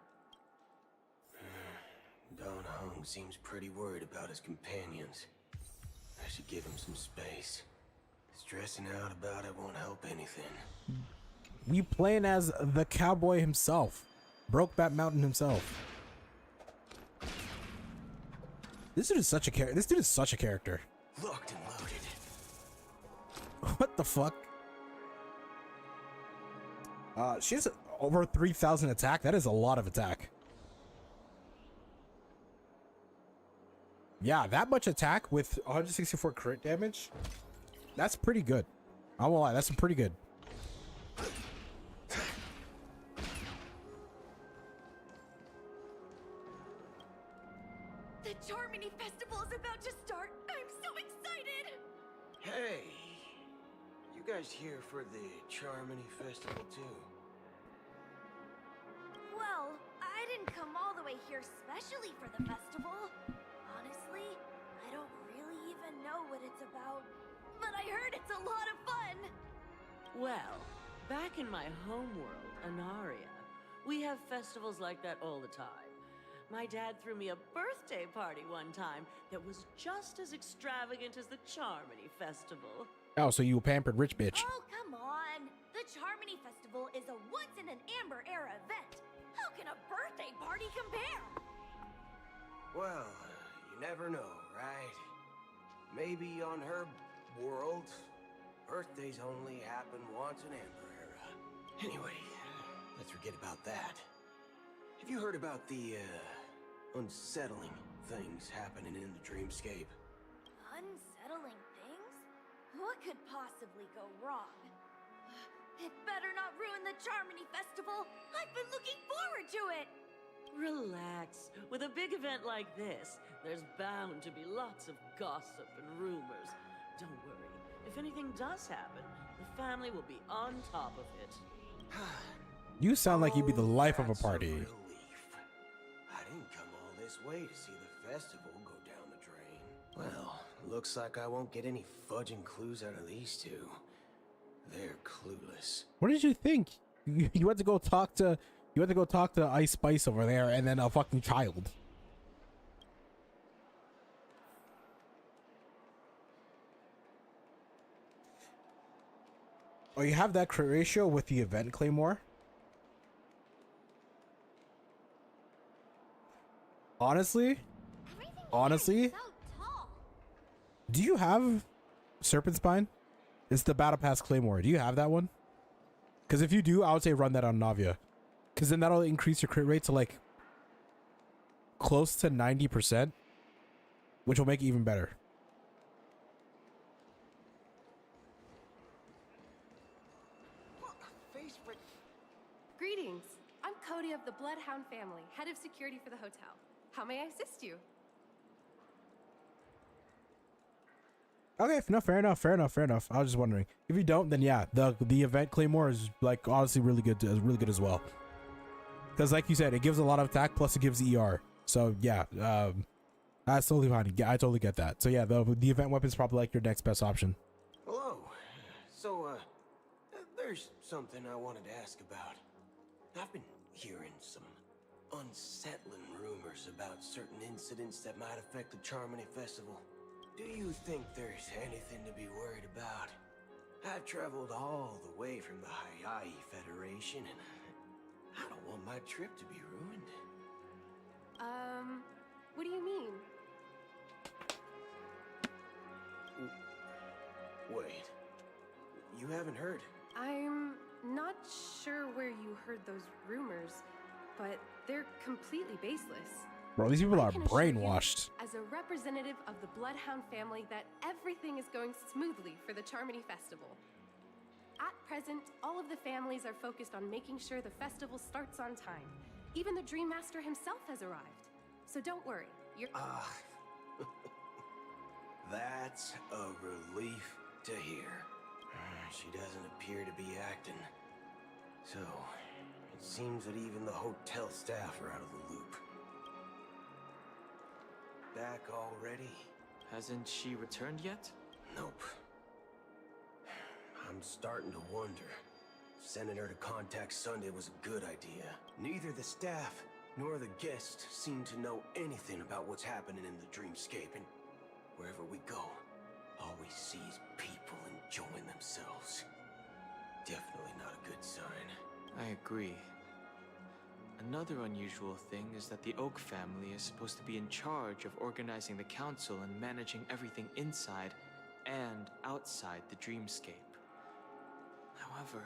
Don Hung seems pretty worried about his companions. I should give him some space. Stressing out about it won't help anything. We playing as the cowboy himself, Brokeback Mountain himself. This dude is such a character. This dude is such a character. Locked and loaded. What the fuck? She has over 3,000 attack. That is a lot of attack. Yeah, that much attack with 164 crit damage. That's pretty good. I won't lie, that's pretty good. The Charmony Festival is about to start. I'm so excited. Hey, you guys here for the Charmony Festival too? Well, I didn't come all the way here specially for the festival. Honestly, I don't really even know what it's about. But I heard it's a lot of fun. Well, back in my homeworld, Anaria, we have festivals like that all the time. My dad threw me a birthday party one time that was just as extravagant as the Charmony Festival. Oh, so you a pampered rich bitch. Oh, come on. The Charmony Festival is a once-in-an-Amber Era event. How can a birthday party compare? Well, you never know, right? Maybe on her world, birthdays only happen once in Amber Era. Anyway, let's forget about that. Have you heard about the, unsettling things happening in the dreamscape? Unsettling things? What could possibly go wrong? It better not ruin the Charmony Festival. I've been looking forward to it. Relax. With a big event like this, there's bound to be lots of gossip and rumors. Don't worry. If anything does happen, the family will be on top of it. You sound like you'd be the life of a That's party. relief. I didn't come all this way to see the festival go down the drain. Well, looks like I won't get any fudging clues out of these two. They're clueless. What did you think? You had to go talk to Ice Spice over there and then a fucking child. Oh, you have that crit ratio with the event claymore? Honestly, So tall. do you have Serpent Spine? It's the Battle Pass Claymore. Do you have that one? Because if you do, I would say run that on Navia. Because then that'll increase your crit rate to like close to 90%, which will make it even better. Greetings. I'm Cody of the Bloodhound family, head of security for the hotel. How may I assist you? Okay, no, fair enough. I was just wondering. If you don't, then yeah, the event Claymore is like honestly really good as well. Because like you said, it gives a lot of attack plus it gives ER. So yeah, that's totally fine. Yeah, I totally get that. So yeah, the event weapon is probably like your next best option. Hello. So, there's something I wanted to ask about. I've been hearing some unsettling rumors about certain incidents that might affect the Charmony Festival. Do you think there's anything to be worried about? I've traveled all the way from the Hayaii Federation, and I don't want my trip to be ruined. What do you mean? Wait, you haven't heard? I'm not sure where you heard those rumors, but they're completely baseless. Bro, these people I are can assure you, brainwashed. as a representative of the Bloodhound family, that everything is going smoothly for the Charmony Festival. At present, all of the families are focused on making sure the festival starts on time. Even the Dream Master himself has arrived. So don't worry, you're... That's a relief to hear. She doesn't appear to be acting. So, it seems that even the hotel staff are out of the loop. Back already? Hasn't she returned yet? Nope. I'm starting to wonder. Sending her to contact Sunday was a good idea. Neither the staff nor the guests seem to know anything about what's happening in the dreamscape, and wherever we go, all we see is people enjoying themselves. Definitely not a good sign. I agree. Another unusual thing is that the Oak family is supposed to be in charge of organizing the council and managing everything inside and outside the dreamscape. However,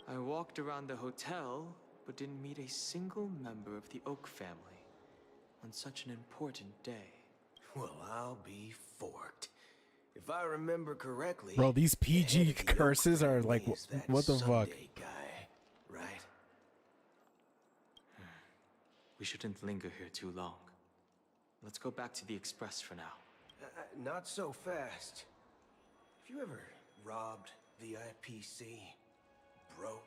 I walked around the hotel, but didn't meet a single member of the Oak family on such an important day. Well, I'll be forked. If I remember correctly... Bro, these PG curses are like, what the fuck? Guy, right? We shouldn't linger here too long. Let's go back to the Express for now. Not so fast. Have you ever robbed the IPC, bro?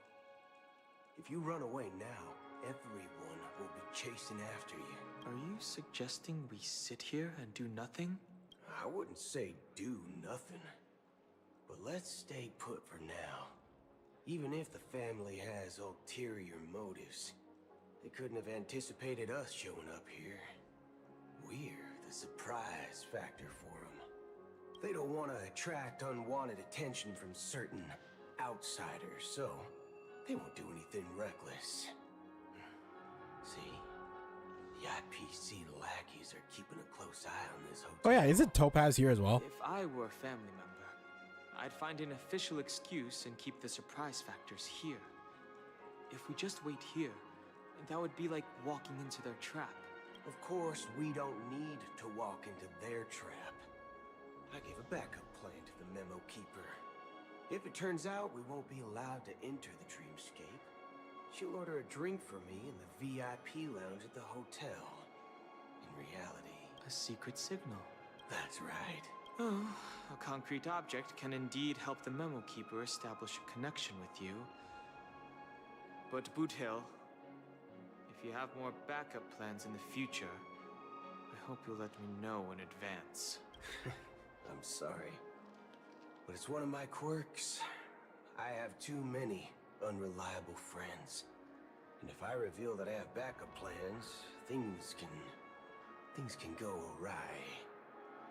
If you run away now, everyone will be chasing after you. Are you suggesting we sit here and do nothing? I wouldn't say do nothing. But let's stay put for now. Even if the family has ulterior motives, they couldn't have anticipated us showing up here. We're the surprise factor for them. They don't want to attract unwanted attention from certain outsiders, so they won't do anything reckless. See? The IPC lackeys are keeping a close eye on this hotel. Oh yeah, isn't Topaz here as well? If I were a family member, I'd find an official excuse and keep the surprise factors here. If we just wait here, that would be like walking into their trap. Of course, we don't need to walk into their trap. I gave a backup plan to the memo keeper. If it turns out we won't be allowed to enter the dreamscape, she'll order a drink for me in the VIP lounge at the hotel. In reality... A secret signal. That's right. Oh, a concrete object can indeed help the memo keeper establish a connection with you. But Boot Hill, if you have more backup plans in the future, I hope you'll let me know in advance. I'm sorry, but it's one of my quirks. I have too many unreliable friends. And if I reveal that I have backup plans, things can go awry.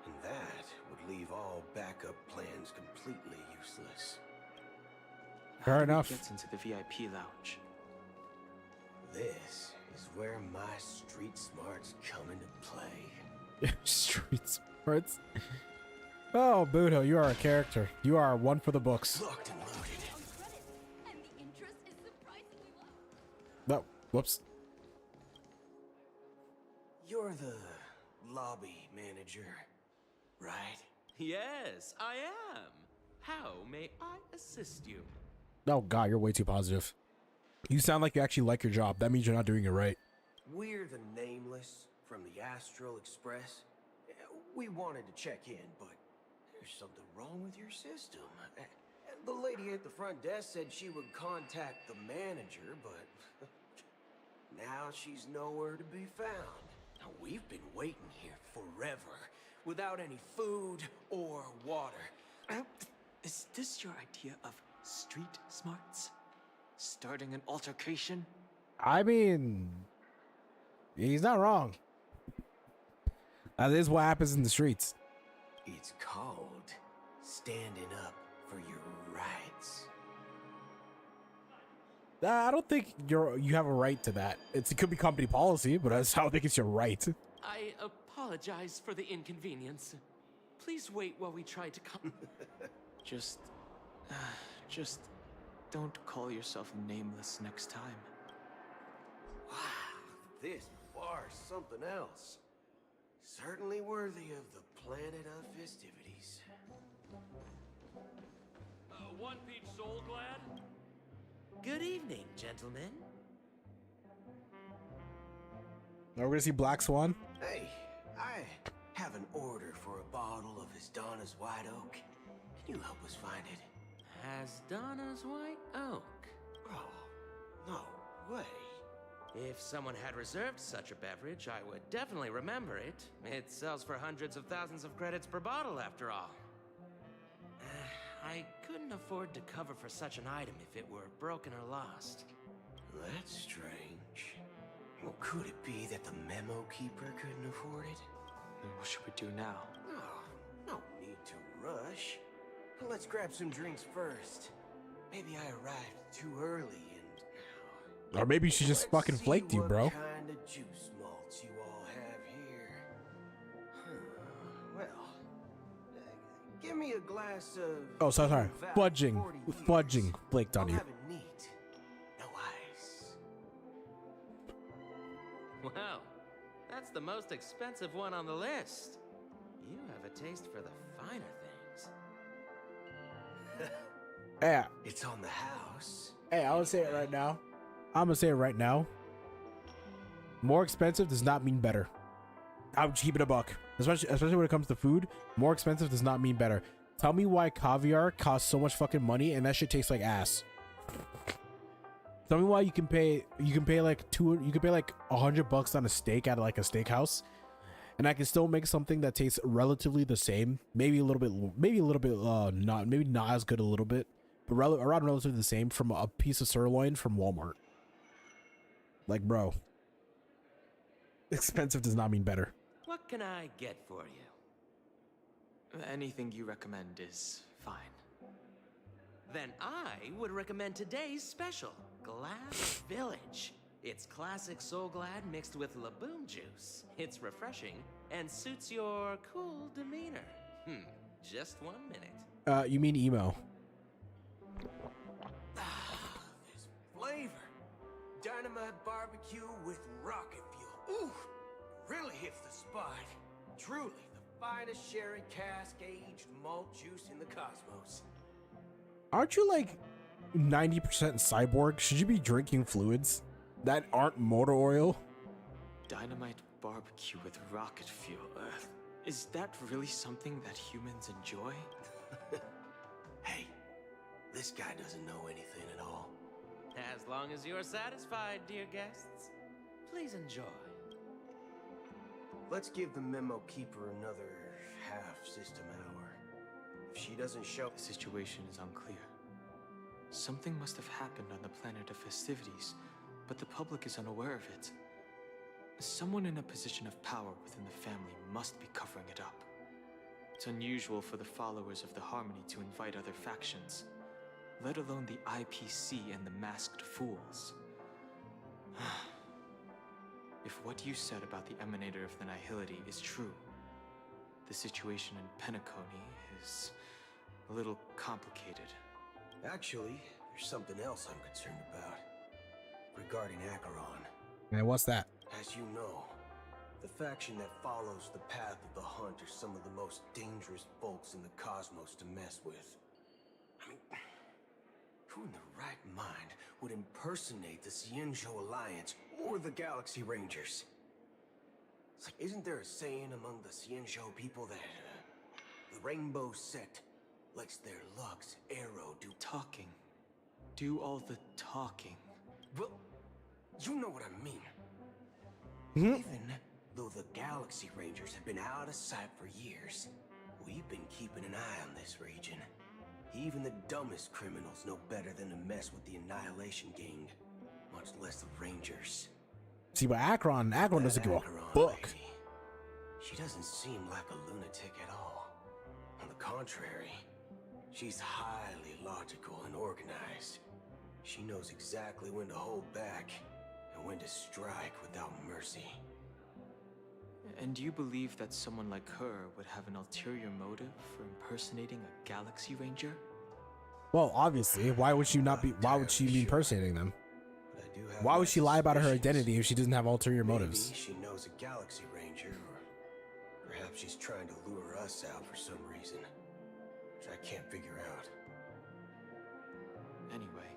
And that would leave all backup plans completely useless. Fair enough. Gets into the VIP lounge. This is where my street smarts come into play. Street smarts. Oh, Budo, you are a character. You are one for the books. Locked and loaded. And the interest is surprisingly low. No, whoops. You're the lobby manager, right? Yes, I am. How may I assist you? Oh god, you're way too positive. You sound like you actually like your job. That means you're not doing it right. We're the Nameless from the Astral Express. We wanted to check in, but there's something wrong with your system. The lady at the front desk said she would contact the manager, but now she's nowhere to be found. Now, we've been waiting here forever, without any food or water. Is this your idea of street smarts? Starting an altercation? I mean, he's not wrong. That is what happens in the streets. It's called standing up for your rights. I don't think you have a right to that. It could be company policy, but I don't think it's your right. I apologize for the inconvenience. Please wait while we try to come. Just don't call yourself Nameless next time. Wow, this bar's something else. Certainly worthy of the planet of festivities. One one-peach soul glad? Good evening, gentlemen. Now we're gonna see Black Swan. Hey, I have an order for a bottle of Donna's White Oak. Can you help us find it? Donna's White Oak. Oh, no way. If someone had reserved such a beverage, I would definitely remember it. It sells for hundreds of thousands of credits per bottle, after all. I couldn't afford to cover for such an item if it were broken or lost. That's strange. Well, could it be that the memo keeper couldn't afford it? Then what should we do now? No need to rush. Let's grab some drinks first. Maybe I arrived too early and... Or maybe she just fucking flaked you, bro. What kind of juice malts you all have here? Well, give me a glass of... Oh, sorry. Fudging flaked on you. Have it neat. No ice. Wow, that's the most expensive one on the list. You have a taste for the finer things. Yeah. It's on the house. Hey, I'm gonna say it right now. More expensive does not mean better. I would keep it a buck. Especially when it comes to food. More expensive does not mean better. Tell me why caviar costs so much fucking money and that shit tastes like ass. Tell me why you can pay like $100 on a steak at like a steakhouse, and I can still make something that tastes relatively the same, maybe a little bit not as good a little bit, but around relatively the same from a piece of sirloin from Walmart. Like, bro, expensive does not mean better. What can I get for you? Anything you recommend is fine. Then I would recommend today's special, Glass Village. It's classic Soul Glad mixed with Laboon juice. It's refreshing and suits your cool demeanor. Just 1 minute. You mean emo? This flavor. Dynamite barbecue with rocket fuel. Ooh, really hits the spot. Truly the finest sherry cask aged malt juice in the cosmos. Aren't you like 90% cyborg? Should you be drinking fluids that aren't motor oil? Dynamite barbecue with rocket fuel. Is that really something that humans enjoy? Hey, this guy doesn't know anything at all. As long as you're satisfied, dear guests, please enjoy. Let's give the memo keeper another half system hour. If she doesn't show... The situation is unclear. Something must have happened on the planet of festivities, but the public is unaware of it. Someone in a position of power within the family must be covering it up. It's unusual for the followers of the Harmony to invite other factions, let alone the IPC and the Masked Fools. If what you said about the Emanator of the Nihility is true, the situation in Penacony is a little complicated. Actually, there's something else I'm concerned about. Regarding Acheron. And what's that? As you know, the faction that follows the path of the Hunt are some of the most dangerous folks in the cosmos to mess with. I mean, who in their right mind would impersonate the Xianzhou Alliance or the Galaxy Rangers? It's like, isn't there a saying among the Xianzhou people that the Rainbow Sect lets their Lux Arrow do talking? Do all the talking. Well, you know what I mean. Even though the Galaxy Rangers have been out of sight for years, we've been keeping an eye on this region. Even the dumbest criminals know better than to mess with the Annihilation Gang, much less the Rangers. See, but Acheron doesn't give a fuck. She doesn't seem like a lunatic at all. On the contrary, she's highly logical and organized. She knows exactly when to hold back and when to strike without mercy. And you believe that someone like her would have an ulterior motive for impersonating a Galaxy Ranger? Well, obviously. Why would she be impersonating them? Why would she lie about her identity if she doesn't have ulterior motives? Maybe she knows a Galaxy Ranger, or perhaps she's trying to lure us out for some reason, which I can't figure out. Anyway,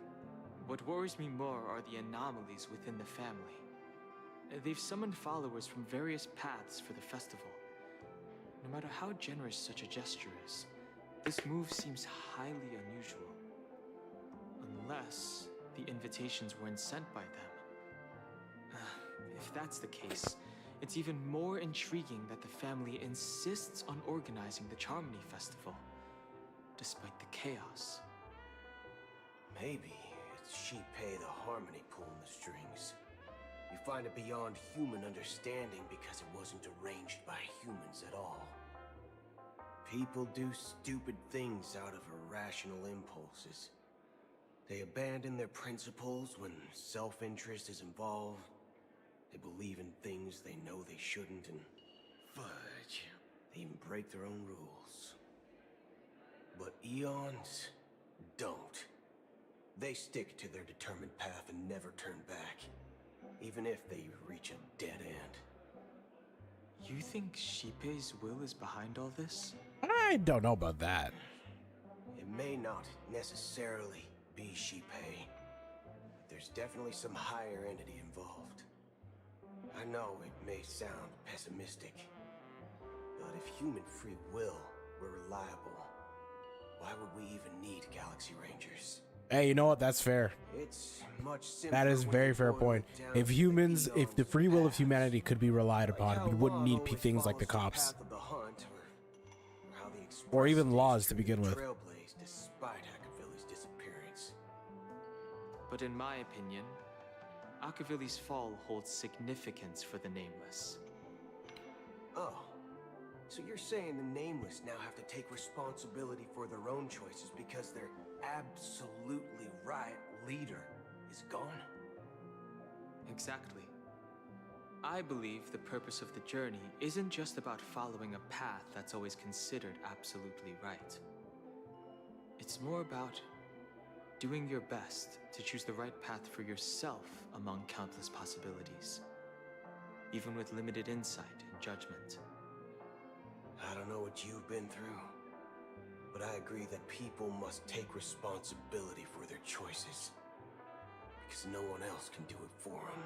what worries me more are the anomalies within the family. They've summoned followers from various paths for the festival. No matter how generous such a gesture is, this move seems highly unusual. Unless the invitations weren't sent by them. If that's the case, it's even more intriguing that the family insists on organizing the Charmony Festival, despite the chaos. Maybe it's Shipei the Harmony pulling the strings. You find it beyond human understanding because it wasn't arranged by humans at all. People do stupid things out of irrational impulses. They abandon their principles when self-interest is involved. They believe in things they know they shouldn't, and fudge, they even break their own rules. But Eons don't. They stick to their determined path and never turn back, even if they reach a dead end. You think Shipei's will is behind all this? I don't know about that. It may not necessarily be Shipei, but there's definitely some higher entity involved. I know it may sound pessimistic, but if human free will were reliable, why would we even need Galaxy Rangers? Hey, you know what? That's fair. It's much simpler. That is a very fair point. If humans, if the free will of humanity could be relied upon, we wouldn't need things like the cops. Or even laws to begin with. Despite Akavilli's disappearance. But in my opinion, Akavilli's fall holds significance for the Nameless. Oh, so you're saying the Nameless now have to take responsibility for their own choices because their absolutely right leader is gone? Exactly. I believe the purpose of the journey isn't just about following a path that's always considered absolutely right. It's more about doing your best to choose the right path for yourself among countless possibilities, even with limited insight and judgment. I don't know what you've been through, but I agree that people must take responsibility for their choices, because no one else can do it for them.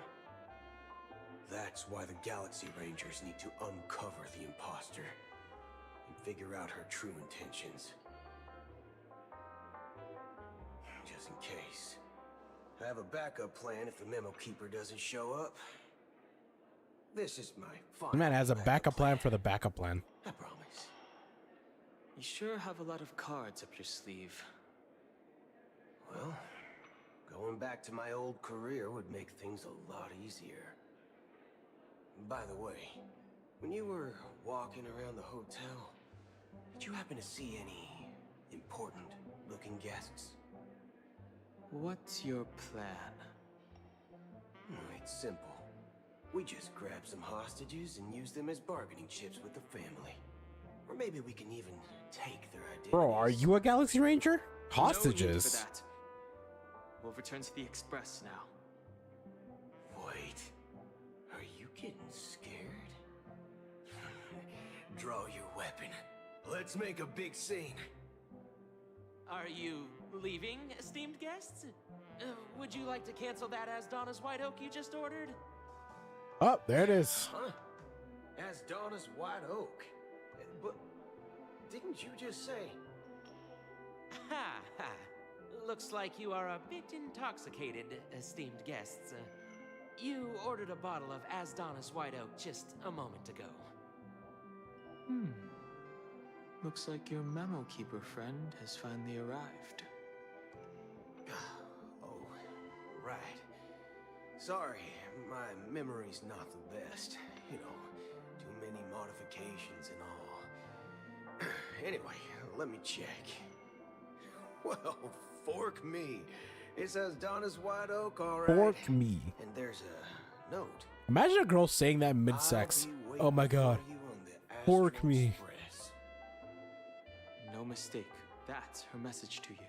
That's why the Galaxy Rangers need to uncover the imposter and figure out her true intentions. Just in case. I have a backup plan if the Memo Keeper doesn't show up. This is my final The man has a backup plan for the backup plan. I promise. You sure have a lot of cards up your sleeve. Well, going back to my old career would make things a lot easier. By the way, when you were walking around the hotel, did you happen to see any important-looking guests? What's your plan? It's simple. We just grab some hostages and use them as bargaining chips with the family. Or maybe we can even take their identities. Bro, are you a Galaxy Ranger? No need Hostages. for that. We'll return to the Express now. Wait, are you getting scared? Draw your weapon. Let's make a big scene. Are you leaving, esteemed guests? Would you like to cancel that Asdona's White Oak you just ordered? Oh, there it is. Huh? As Donna's White Oak. But didn't you just say? Ha ha. Looks like you are a bit intoxicated, esteemed guests. You ordered a bottle of Asdona's White Oak just a moment ago. Looks like your Memo Keeper friend has finally arrived. Oh, right. Sorry, my memory's not the best. You know, too many modifications and all. Anyway, let me check. Well, fork me. It says Donna's White Oak, all right. Fork me. And there's a note. Imagine a girl saying that mid-sex. Oh my god. Fork me. No mistake. That's her message to you.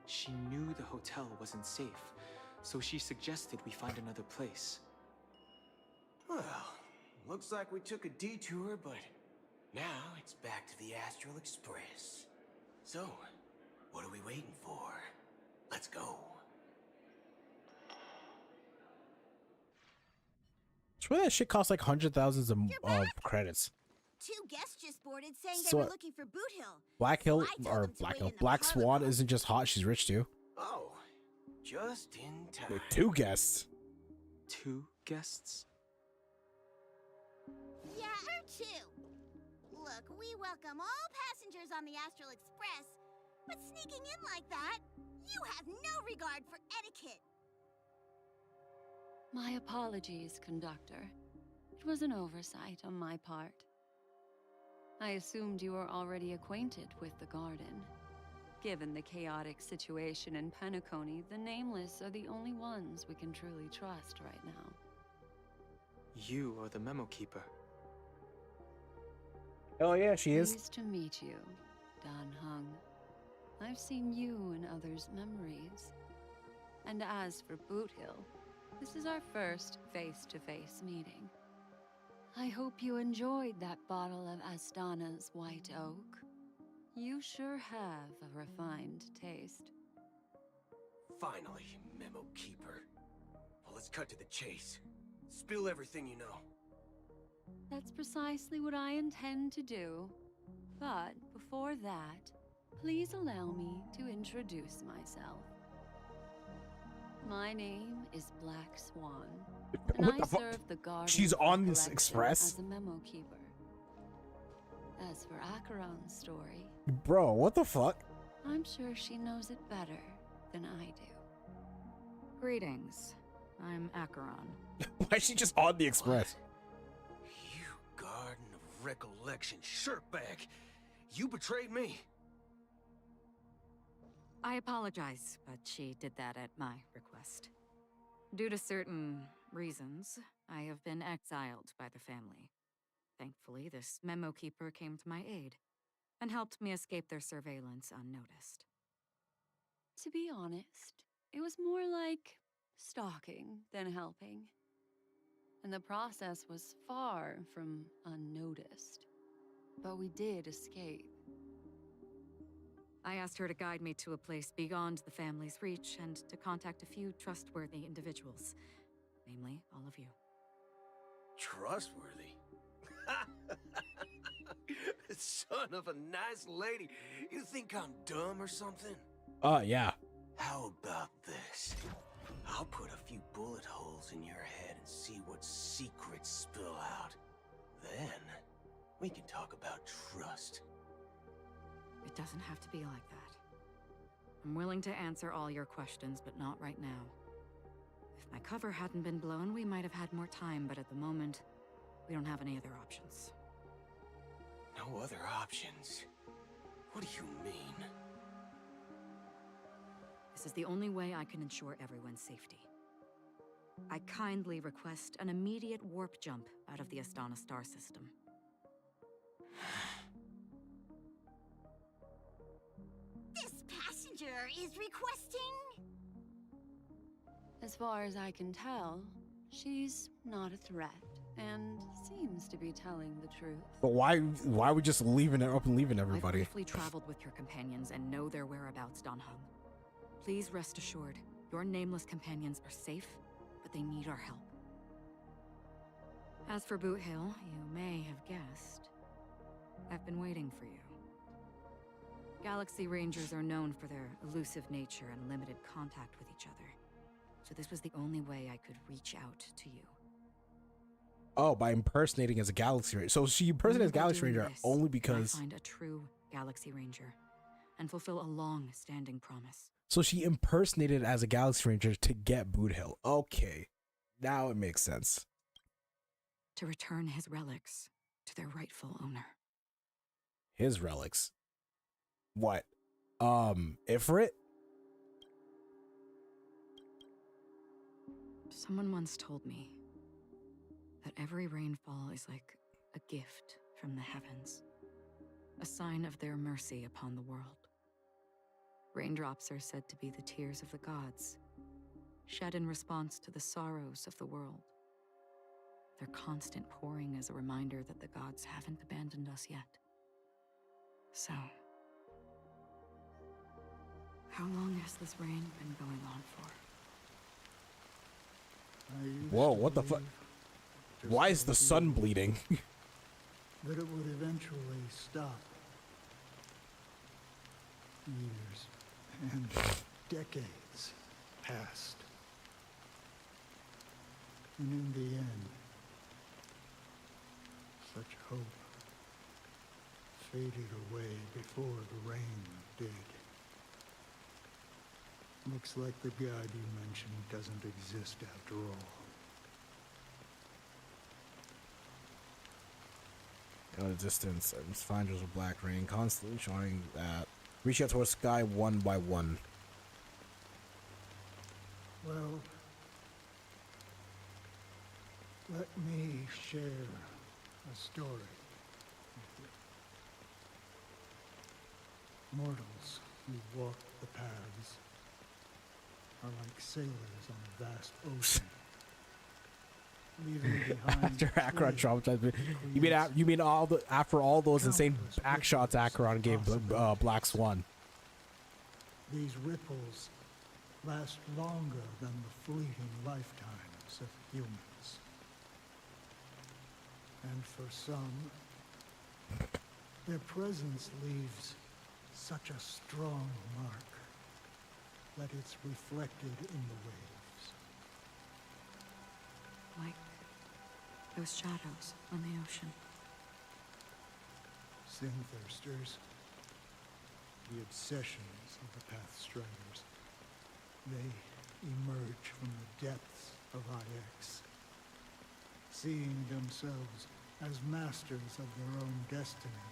She knew the hotel wasn't safe, so she suggested we find another place. Well, looks like we took a detour, but now it's back to the Astral Express. So, what are we waiting for? Let's go. I swear that shit costs like hundred thousands of credits. 2 guests just boarded saying So they were looking for Boot Hill. Black Hill I told or them to Black wait Hill, in the Black parlor Swan car. isn't just hot; she's rich too. Oh, just in time. Wait, 2 guests. 2 guests? Yeah, or 2. Look, we welcome all passengers on the Astral Express, but sneaking in like that, you have no regard for etiquette. My apologies, conductor. It was an oversight on my part. I assumed you were already acquainted with the garden. Given the chaotic situation in Penacony, the Nameless are the only ones we can truly trust right now. You are the memo keeper. Oh yeah, she is. Pleased to meet you, Dan Hung. I've seen you in others' memories. And as for Boot Hill, this is our first face-to-face meeting. I hope you enjoyed that bottle of Astana's White Oak. You sure have a refined taste. Finally, Memo Keeper. Well, let's cut to the chase. Spill everything you know. That's precisely what I intend to do. But before that, please allow me to introduce myself. My name is Black Swan, and What I the fuck? serve the garden. She's on this collection express? as a memo keeper. As for Acheron's story, Bro, what the fuck? I'm sure she knows it better than I do. Greetings. I'm Acheron. Why is she just on the express? You Garden of Recollection shirtbag. You betrayed me. I apologize, but she did that at my request. Due to certain reasons, I have been exiled by the family. Thankfully, this memo keeper came to my aid and helped me escape their surveillance unnoticed. To be honest, it was more like stalking than helping. And the process was far from unnoticed. But we did escape. I asked her to guide me to a place beyond the family's reach and to contact a few trustworthy individuals, namely all of you. Trustworthy? Son of a nice lady. You think I'm dumb or something? Yeah. How about this? I'll put a few bullet holes in your head and see what secrets spill out. Then, we can talk about trust. It doesn't have to be like that. I'm willing to answer all your questions, but not right now. If my cover hadn't been blown, we might have had more time, but at the moment, we don't have any other options. No other options? What do you mean? This is the only way I can ensure everyone's safety. I kindly request an immediate warp jump out of the Astana star system. This passenger is requesting... As far as I can tell, she's not a threat and seems to be telling the truth. But why are we just leaving it up and leaving everybody? I've briefly traveled with your companions and know their whereabouts, Dan Hung. Please rest assured, your nameless companions are safe, but they need our help. As for Boot Hill, you may have guessed. I've been waiting for you. Galaxy Rangers are known for their elusive nature and limited contact with each other. So this was the only way I could reach out to you. Oh, by impersonating as a Galaxy Ranger. So she impersonated as a Galaxy Ranger only because... I find a true Galaxy Ranger and fulfill a long-standing promise. So she impersonated as a Galaxy Ranger to get Boot Hill. Okay. Now it makes sense. To return his relics to their rightful owner. His relics? What? Ifrit? Someone once told me that every rainfall is like a gift from the heavens, a sign of their mercy upon the world. Raindrops are said to be the tears of the gods, shed in response to the sorrows of the world. Their constant pouring is a reminder that the gods haven't abandoned us yet. So, How long has this rain been going on for? Whoa, what the fuck? Why is the sun bleeding? That it would eventually stop. Years and decades passed. And in the end, such hope faded away before the rain did. Looks like the god you mentioned doesn't exist after all. In the distance, and find there's a black rain constantly showing that reach out towards sky one by one. Well, let me share a story with you. Mortals who walk the paths are like sailors on a vast ocean. Leaving behind After Acheron traumatized me. You mean all the after all those insane back shots Acheron gave Black Swan. These ripples last longer than the fleeting lifetimes of humans. And for some, their presence leaves such a strong mark that it's reflected in the waves. Like those shadows on the ocean. Sin-thirsters, the obsessions of the Pathstriders, they emerge from the depths of IX, seeing themselves as masters of their own destiny,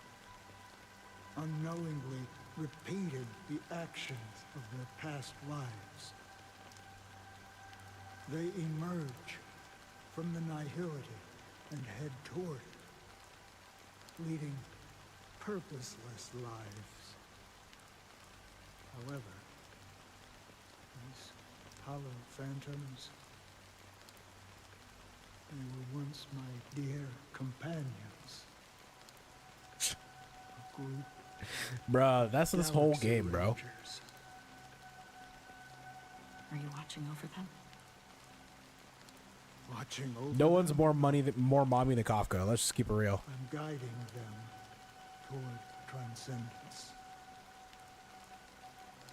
unknowingly repeating the actions of their past lives. They emerge from the nihility and head toward it, leading purposeless lives. However, these hollow phantoms, they were once my dear companions. A group. Bruh, that's this whole game, bro. Are you watching over them? Watching over No one's them? more mommy than Kafka. Let's just keep it real. I'm guiding them toward transcendence.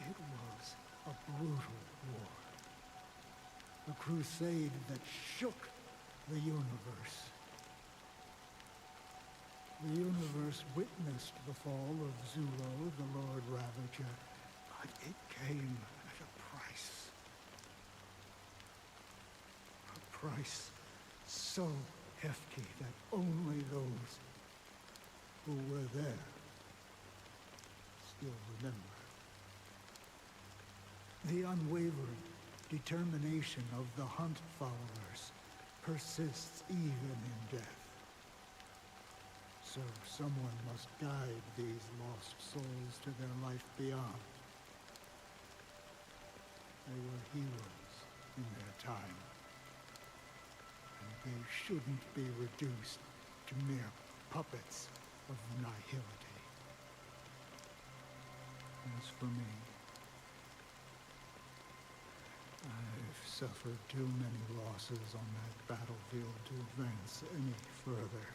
It was a brutal war. A crusade that shook the universe. The universe witnessed the fall of Zulo, the Lord Ravager, but it came at a price. A price so hefty that only those who were there still remember. The unwavering determination of the Hunt followers persists even in death. So someone must guide these lost souls to their life beyond. They were heroes in their time. And they shouldn't be reduced to mere puppets of nihility. As for me, I've suffered too many losses on that battlefield to advance any further.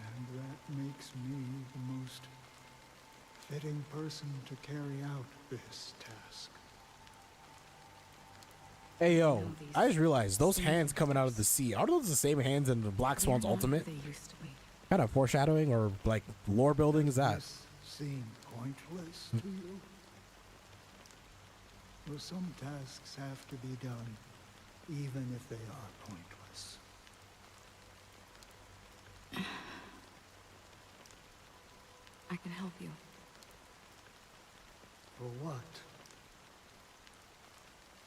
And that makes me the most fitting person to carry out this task. Hey yo, I just realized those hands coming out of the sea, are those the same hands in the Black Swan's ultimate? They used to be. Kind of foreshadowing or like lore building is that? This seem pointless to you? Well, some tasks have to be done, even if they are pointless. I can help you. For what?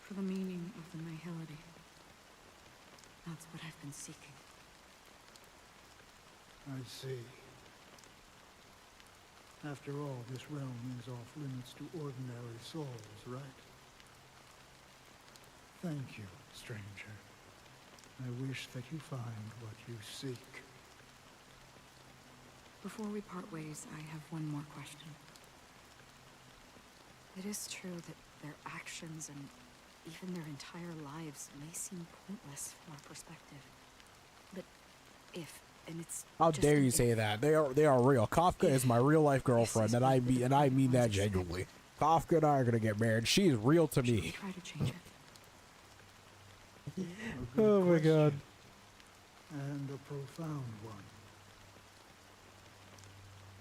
For the meaning of the nihility. That's what I've been seeking. I see. After all, this realm is off limits to ordinary souls, right? Thank you, stranger. I wish that you find what you seek. Before we part ways, I have one more question. It is true that their actions and even their entire lives may seem pointless from our perspective. But if, and it's how just dare an you say if, that? They are real. Kafka is my real life girlfriend, and I mean that genuinely. Kafka and I are gonna get married. She's real to me. try to change it. Oh my god. And a profound one.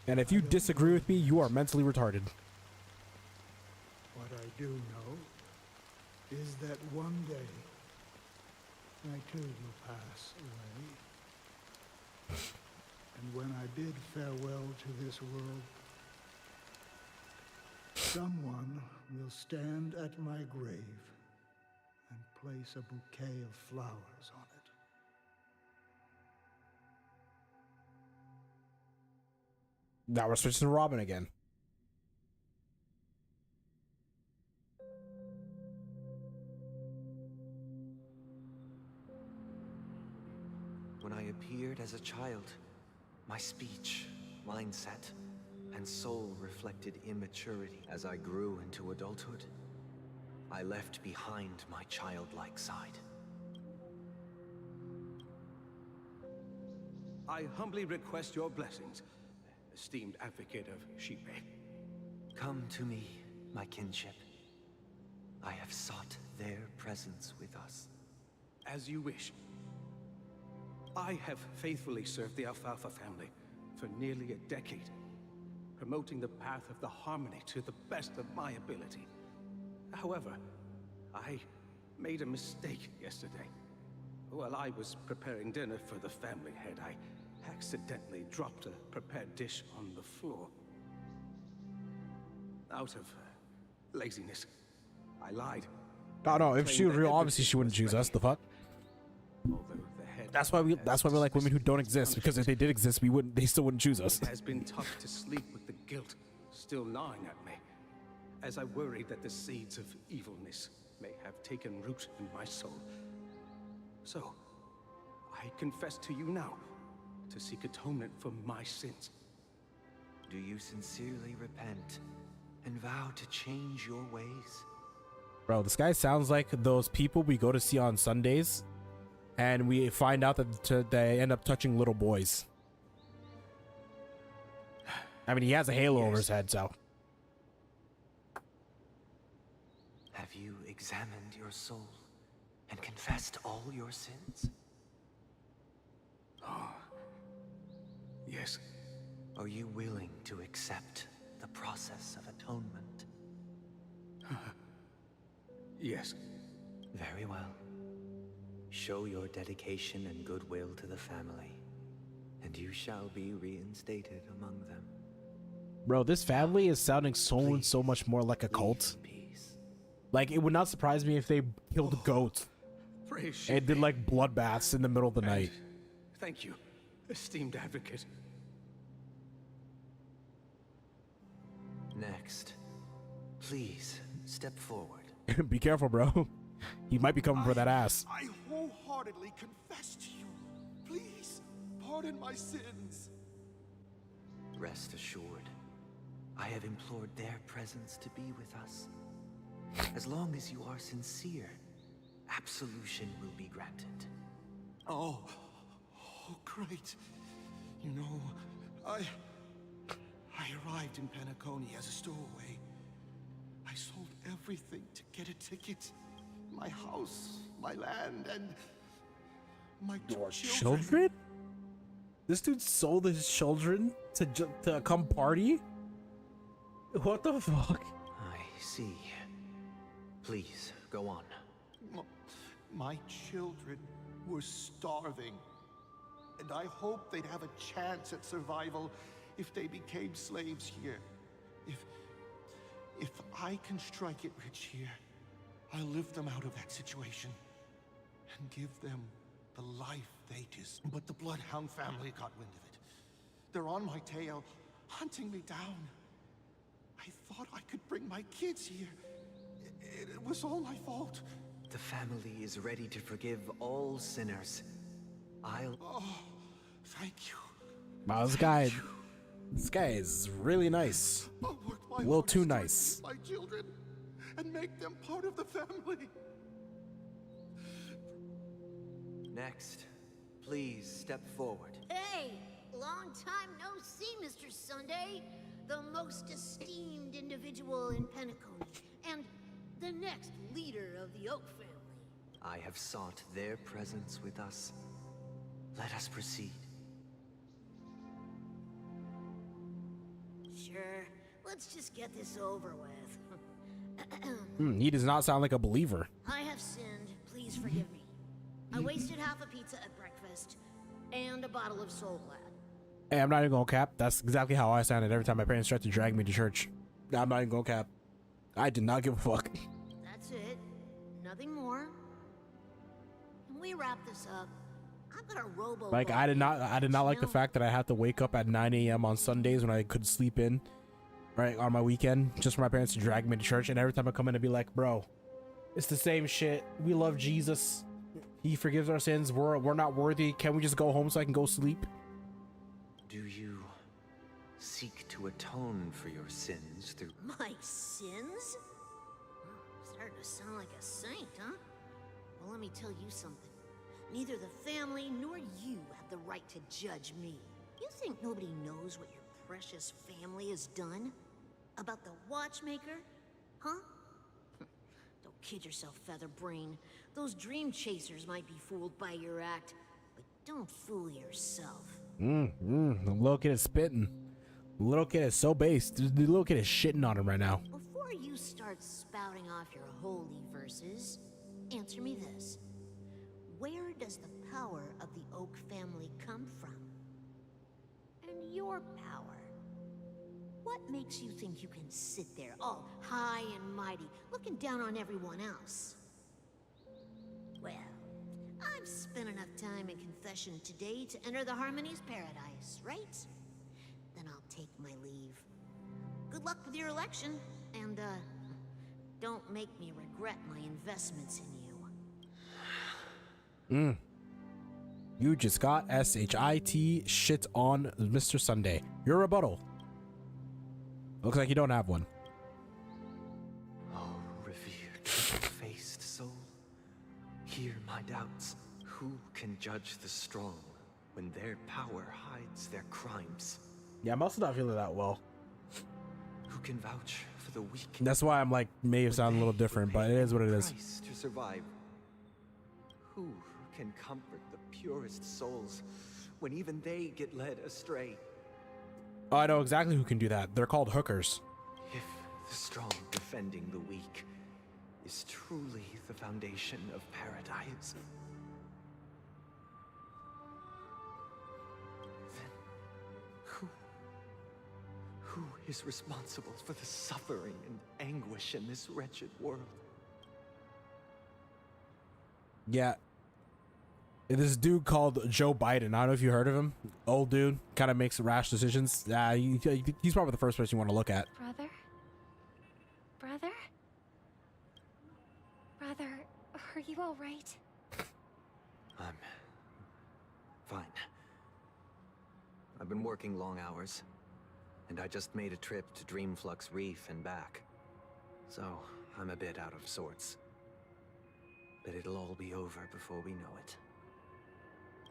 And if you disagree with me, you are mentally retarded. What I do know is that one day I too will pass away. And when I bid farewell to this world, someone will stand at my grave and place a bouquet of flowers on it. Now we're switching to Robin again. When I appeared as a child, my speech, mindset, and soul reflected immaturity. As I grew into adulthood, I left behind my childlike side. I humbly request your blessings, esteemed advocate of Shipe. Come to me, my kinship. I have sought their presence with us. As you wish. I have faithfully served the Alfalfa family for nearly a decade, promoting the path of the harmony to the best of my ability. However, I made a mistake yesterday. While I was preparing dinner for the family head, I accidentally dropped a prepared dish on the floor. Out of laziness, I lied. Oh no, if she was real, obviously she wouldn't choose us. The fuck? That's why we like women who don't exist, because if they did exist, they still wouldn't choose us. It has been tough to sleep with the guilt still gnawing at me, as I worry that the seeds of evilness may have taken root in my soul. So, I confess to you now, to seek atonement for my sins. Do you sincerely repent and vow to change your ways? Bro, this guy sounds like those people we go to see on Sundays, and we find out that they end up touching little boys. I mean, he has a halo over his head, so. Have you examined your soul and confessed all your sins? Oh, yes. Are you willing to accept the process of atonement? Yes. Very well. Show your dedication and goodwill to the family, and you shall be reinstated among them. Bro, this family is sounding so much more like a cult. Like, it would not surprise me if they killed goats and did like bloodbaths in the middle of the night. Thank you, esteemed advocate. Next, please step forward. Be careful, bro. He might be coming for that ass. I wholeheartedly confess to you. Please, pardon my sins. Rest assured, I have implored their presence to be with us. As long as you are sincere, absolution will be granted. Oh, great. You know, I arrived in Penacony as a stowaway. I sold everything to get a ticket. My house, my land, and my Your children? This dude sold his children to come party? What the fuck? I see. Please, go on. My children were starving, and I hoped they'd have a chance at survival if they became slaves here. If I can strike it rich here, I'll lift them out of that situation and give them the life they deserve. But the Bloodhound family got wind of it. They're on my tail, hunting me down. I thought I could bring my kids here. It was all my fault. The family is ready to forgive all sinners. Oh, thank you. Wow, this guy, This guy is really nice. I'll work my A little hardest too to nice. raise my children and make them part of the family. Next, please step forward. Hey, long time no see, Mr. Sunday. The most esteemed individual in Penacony, and the next leader of the Oak family. I have sought their presence with us. Let us proceed. Sure, let's just get this over with. He does not sound like a believer. I have sinned, please forgive me. I wasted half a pizza at breakfast, and a bottle of Soul Glad. Hey, I'm not even gonna cap. That's exactly how I sounded every time my parents tried to drag me to church. I'm not even gonna cap. I did not give a fuck. That's it. Nothing more. When we wrap this up, I've got a robo. Like I did not like the fact that I had to wake up at 9 a.m. on Sundays when I could sleep in, right, on my weekend, just for my parents to drag me to church. And every time I come in, I'd be like, bro, it's the same shit. We love Jesus. He forgives our sins. We're not worthy. Can we just go home so I can go sleep? Do you seek to atone for your sins through... My sins? Starting to sound like a saint, huh? Well, let me tell you something. Neither the family nor you have the right to judge me. You think nobody knows what your precious family has done? About the watchmaker? Huh? Don't kid yourself, Featherbrain. Those dream chasers might be fooled by your act, but don't fool yourself. The little kid is spitting. The little kid is so based. The little kid is shitting on him right now. Before you start spouting off your holy verses, answer me this. Where does the power of the Oak family come from? And your power? What makes you think you can sit there, all high and mighty, looking down on everyone else? Well, I've spent enough time in confession today to enter the Harmony's paradise, right? Then I'll take my leave. Good luck with your election, and, don't make me regret my investments in you. You just got SHIT shit on Mr. Sunday. Your rebuttal. Looks like you don't have one. Oh, revered, faced soul. Hear my doubts. Who can judge the strong when their power hides their crimes? Yeah, I'm also not feeling that well. Who can vouch for the weak? That's why I'm like, may sound a little different, but it is what it is. To survive. Who can comfort the purest souls when even they get led astray? Oh, I know exactly who can do that. They're called hookers. If the strong defending the weak is truly the foundation of paradise, then who is responsible for the suffering and anguish in this wretched world? Yeah. This dude called Joe Biden. I don't know if you heard of him. Old dude, kind of makes rash decisions. He's probably the first person you want to look at. Brother? Brother? Brother, are you all right? I'm fine. I've been working long hours, and I just made a trip to Dreamflux Reef and back. So, I'm a bit out of sorts. But it'll all be over before we know it.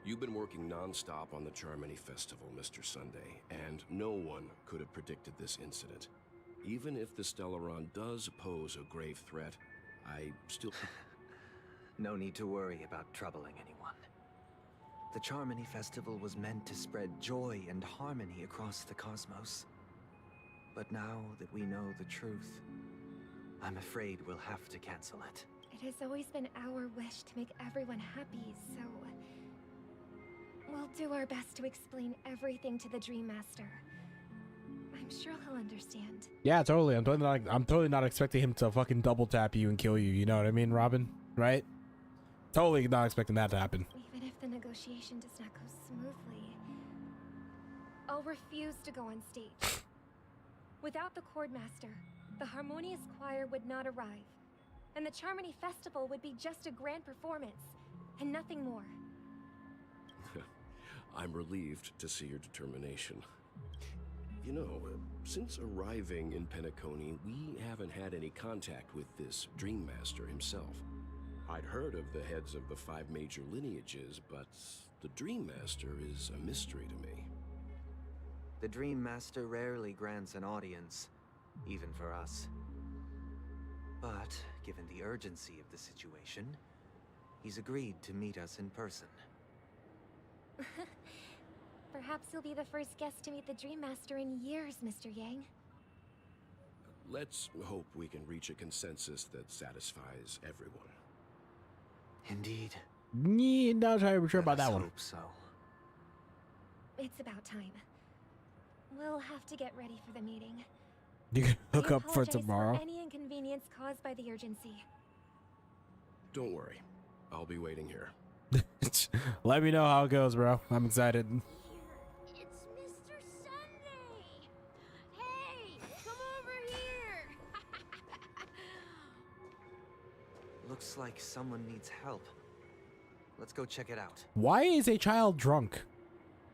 You've been working non-stop on the Charmony Festival, Mr. Sunday, and no one could have predicted this incident. Even if the Stellaron does pose a grave threat, I still... No need to worry about troubling anyone. The Charmony Festival was meant to spread joy and harmony across the cosmos. But now that we know the truth, I'm afraid we'll have to cancel it. It has always been our wish to make everyone happy, so... we'll do our best to explain everything to the Dream Master. I'm sure he'll understand. Yeah, totally. I'm totally not expecting him to fucking double tap you and kill you. You know what I mean, Robin? Right? Totally not expecting that to happen. Even if the negotiation does not go smoothly, I'll refuse to go on stage. Without the Chord Master, the Harmonious Choir would not arrive, and the Charmony Festival would be just a grand performance, and nothing more. I'm relieved to see your determination. You know, since arriving in Penacony, we haven't had any contact with this Dream Master himself. I'd heard of the heads of the 5 major lineages, but the Dream Master is a mystery to me. The Dream Master rarely grants an audience, even for us. But, given the urgency of the situation, he's agreed to meet us in person. Perhaps you'll be the first guest to meet the Dream Master in years, Mr. Yang. Let's hope we can reach a consensus that satisfies everyone. Indeed. Yeah, not entirely sure about that one. Hope so. It's about time. We'll have to get ready for the meeting. You can hook I up for apologize tomorrow. For any inconvenience caused by the urgency. Don't worry. I'll be waiting here. Let me know how it goes, bro. I'm excited. It's Mr. Sunday! Hey, come over here! Looks like someone needs help. Let's go check it out. Why is a child drunk?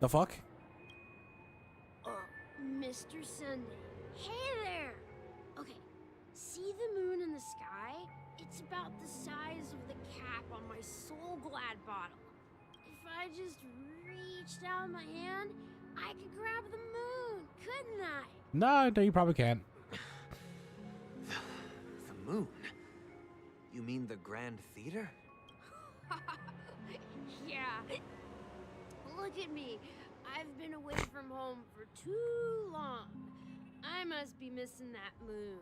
The fuck? Mr. Sunday. Hey there! Okay, see the moon in the sky? It's about the size of the cap on my Soul Glad bottle. If I just reached out my hand, I could grab the moon, couldn't I? No, you probably can't. The moon? You mean the Grand Theater? Yeah. Look at me. I've been away from home for too long. I must be missing that moon.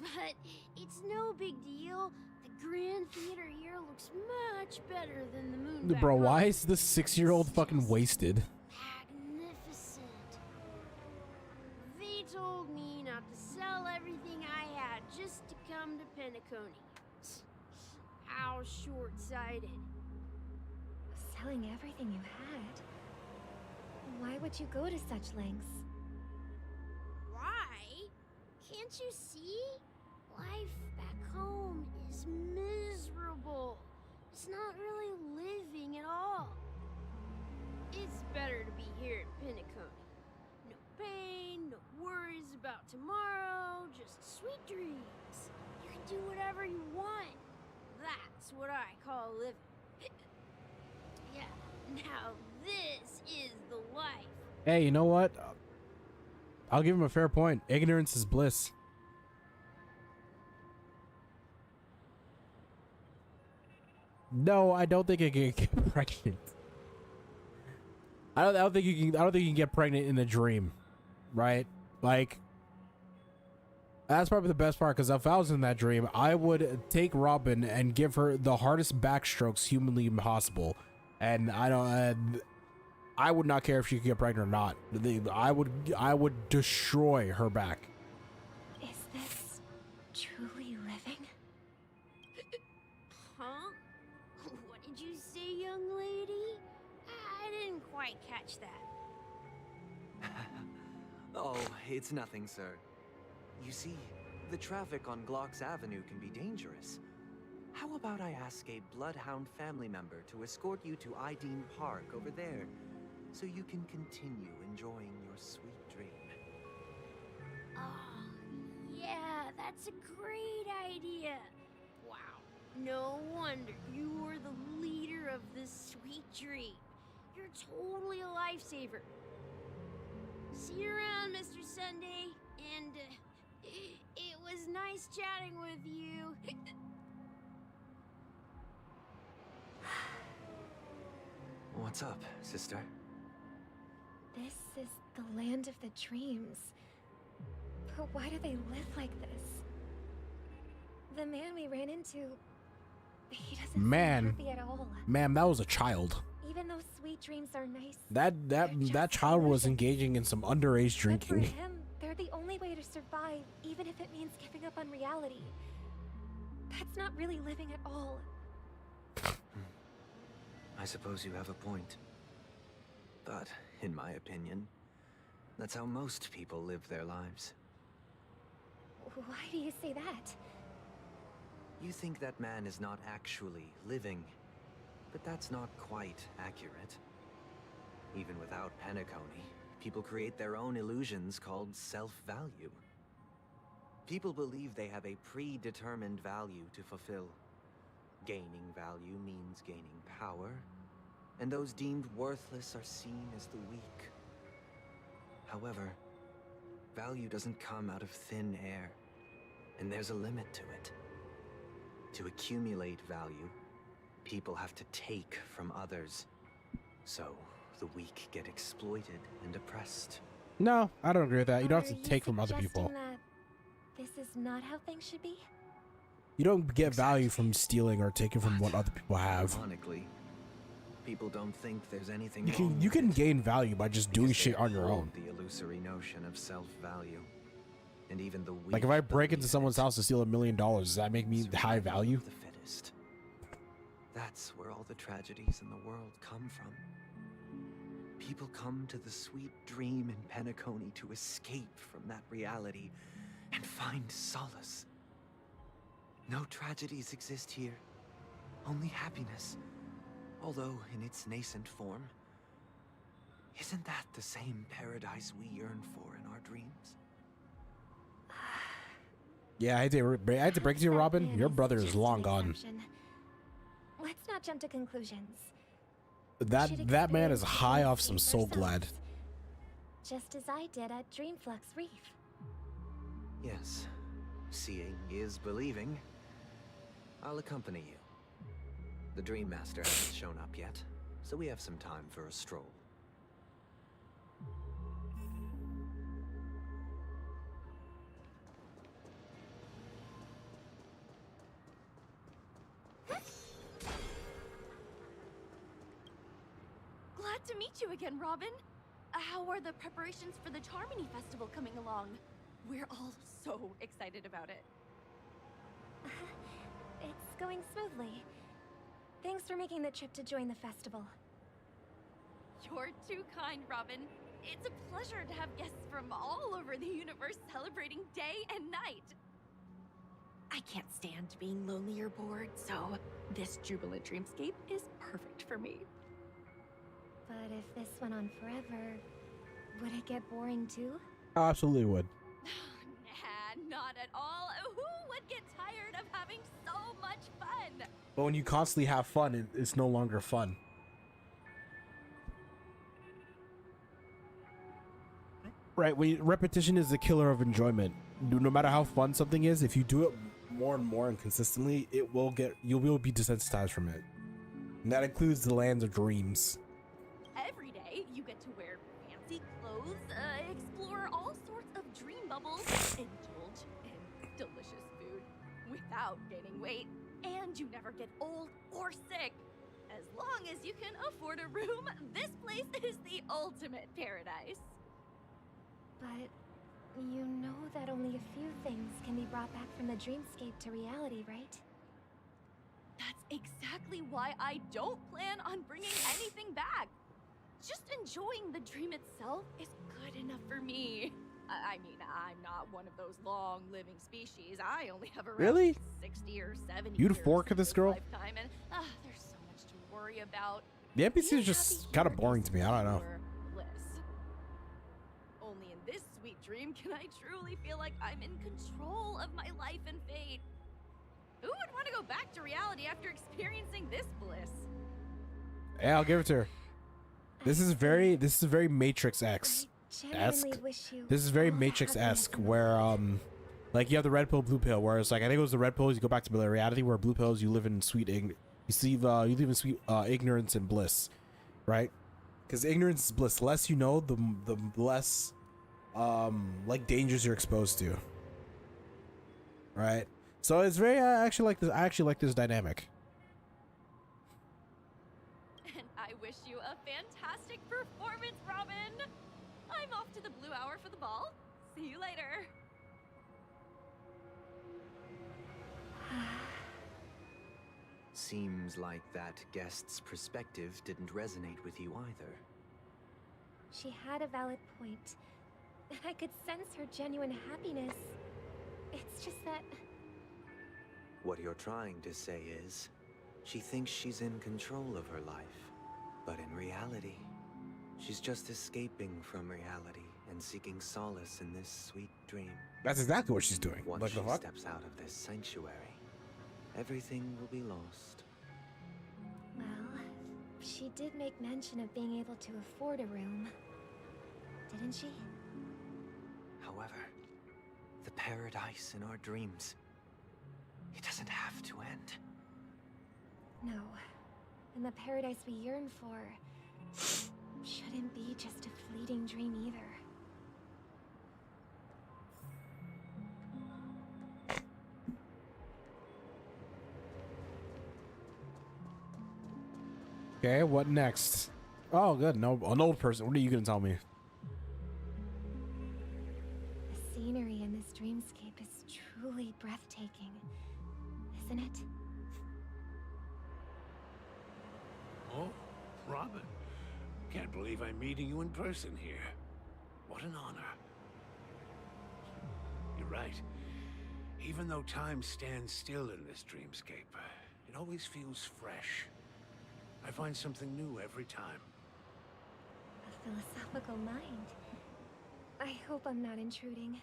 But it's no big deal. The Grand Theater here looks much better than the moon back Bro, why home. is this 6-year-old fucking wasted? Magnificent. They told me not to sell everything I had just to come to Penacony. How short-sighted. Selling everything you had? Why would you go to such lengths? Why? Can't you see? Life back home is miserable. It's not really living at all. It's better to be here at Penacony. No pain, no worries about tomorrow, just sweet dreams. You can do whatever you want. That's what I call living. Yeah, now this is the life. Hey, you know what? I'll give him a fair point. Ignorance is bliss. No, I don't think I can get pregnant. I don't think you can. I don't think you can get pregnant in a dream, right? Like, that's probably the best part. Because if I was in that dream, I would take Robin and give her the hardest backstrokes humanly possible, and I would not care if she could get pregnant or not. I would destroy her back. Is this truly living? Huh? What did you say, young lady? I didn't quite catch that. Oh, it's nothing, sir. You see, the traffic on Glock's Avenue can be dangerous. How about I ask a Bloodhound family member to escort you to Ideen Park over there, so you can continue enjoying your sweet dream? Oh, yeah, that's a great idea. Wow, no wonder you were the leader of this sweet dream. You're totally a lifesaver. See you around, Mr. Sunday, and it was nice chatting with you. What's up, sister? This is the land of the dreams. But why do they live like this? The man we ran into, he doesn't seem happy at all. Ma'am, that was a child. Even though sweet dreams are nice, That child was engaging in some underage for drinking. him, they're the only way to survive, even if it means giving up on reality. That's not really living at all. I suppose you have a point. But, in my opinion, that's how most people live their lives. Why do you say that? You think that man is not actually living, but that's not quite accurate. Even without Penacony, people create their own illusions called self-value. People believe they have a predetermined value to fulfill. Gaining value means gaining power, and those deemed worthless are seen as the weak. However, value doesn't come out of thin air, and there's a limit to it. To accumulate value, people have to take from others. So, the weak get exploited and oppressed. No, I don't agree with that. You don't have Are to you take from other people. suggesting that this is not how things should be? You don't get value from stealing or taking from what other people have. Ironically, people don't think there's anything You can gain value by just doing shit on your own. The illusory notion of self-value, and even the weak Like if I break into someone's house to steal $1 million, does that make me high value? the fittest. That's where all the tragedies in the world come from. People come to the sweet dream in Penacony to escape from that reality and find solace. No tragedies exist here, only happiness. Although in its nascent form, isn't that the same paradise we yearn for in our dreams? Yeah, I had to break it to you, Robin. Your brother is long gone. Let's not jump to conclusions. That man is high off some Soul Glad. Just as I did at Dreamflux Reef. Yes, seeing is believing. I'll accompany you. The Dream Master hasn't shown up yet, so we have some time for a stroll. Glad to meet you again, Robin. How are the preparations for the Charmony Festival coming along? We're all so excited about it. It's going smoothly. Thanks for making the trip to join the festival. You're too kind, Robin. It's a pleasure to have guests from all over the universe celebrating day and night. I can't stand being lonely or bored, so this jubilant dreamscape is perfect for me. But if this went on forever, would it get boring too? I absolutely would. Nah, not at all. Who would get tired of having so much fun? But when you constantly have fun, it's no longer fun. Right, repetition is the killer of enjoyment. No matter how fun something is, if you do it more and more and consistently, you will be desensitized from it. And that includes the lands of dreams. Every day, you get to wear fancy clothes, explore all sorts of dream bubbles, indulge in delicious food without gaining weight, and you never get old or sick. As long as you can afford a room, this place is the ultimate paradise. But you know that only a few things can be brought back from the dreamscape to reality, right? That's exactly why I don't plan on bringing anything back. Just enjoying the dream itself is good enough for me. I mean, I'm not one of those long-living species. I only have around Really? 60 or 70 You'd years fork in this girl? lifetime, and there's so much to worry about. The NPC is just kind of boring to me. I don't know. Bliss. Only in this sweet dream can I truly feel like I'm in control of my life and fate. Who would want to go back to reality after experiencing this bliss? Yeah, I'll give it to her. This is very Matrix-esque. Genuinely wish you This is very all the Matrix-esque, happiness where like you have the red pill, blue pill. Whereas like I think it was the red pills, you go back to reality, where blue pills you live in sweet ignorance and bliss, right? Because ignorance is bliss. The less you know, the less like dangers you're exposed to, right? So it's very I actually like this dynamic. And I wish you a fantastic performance, Robin. I'm off to the Blue Hour for the ball. See you later. Seems like that guest's perspective didn't resonate with you either. She had a valid point. I could sense her genuine happiness. It's just that... What you're trying to say is, she thinks she's in control of her life, but in reality, She's just escaping from reality and seeking solace in this sweet dream. That's exactly what she's doing. Once Like she the fuck? steps out of this sanctuary, everything will be lost. Well, she did make mention of being able to afford a room, didn't she? However, the paradise in our dreams, it doesn't have to end. No. And the paradise we yearn for shouldn't be just a fleeting dream either. Okay, what next? Oh, good. No, an old person. What are you gonna tell me? The scenery in this dreamscape is truly breathtaking, isn't it? Oh, Robin. Can't believe I'm meeting you in person here. What an honor. You're right. Even though time stands still in this dreamscape, it always feels fresh. I find something new every time. A philosophical mind. I hope I'm not intruding.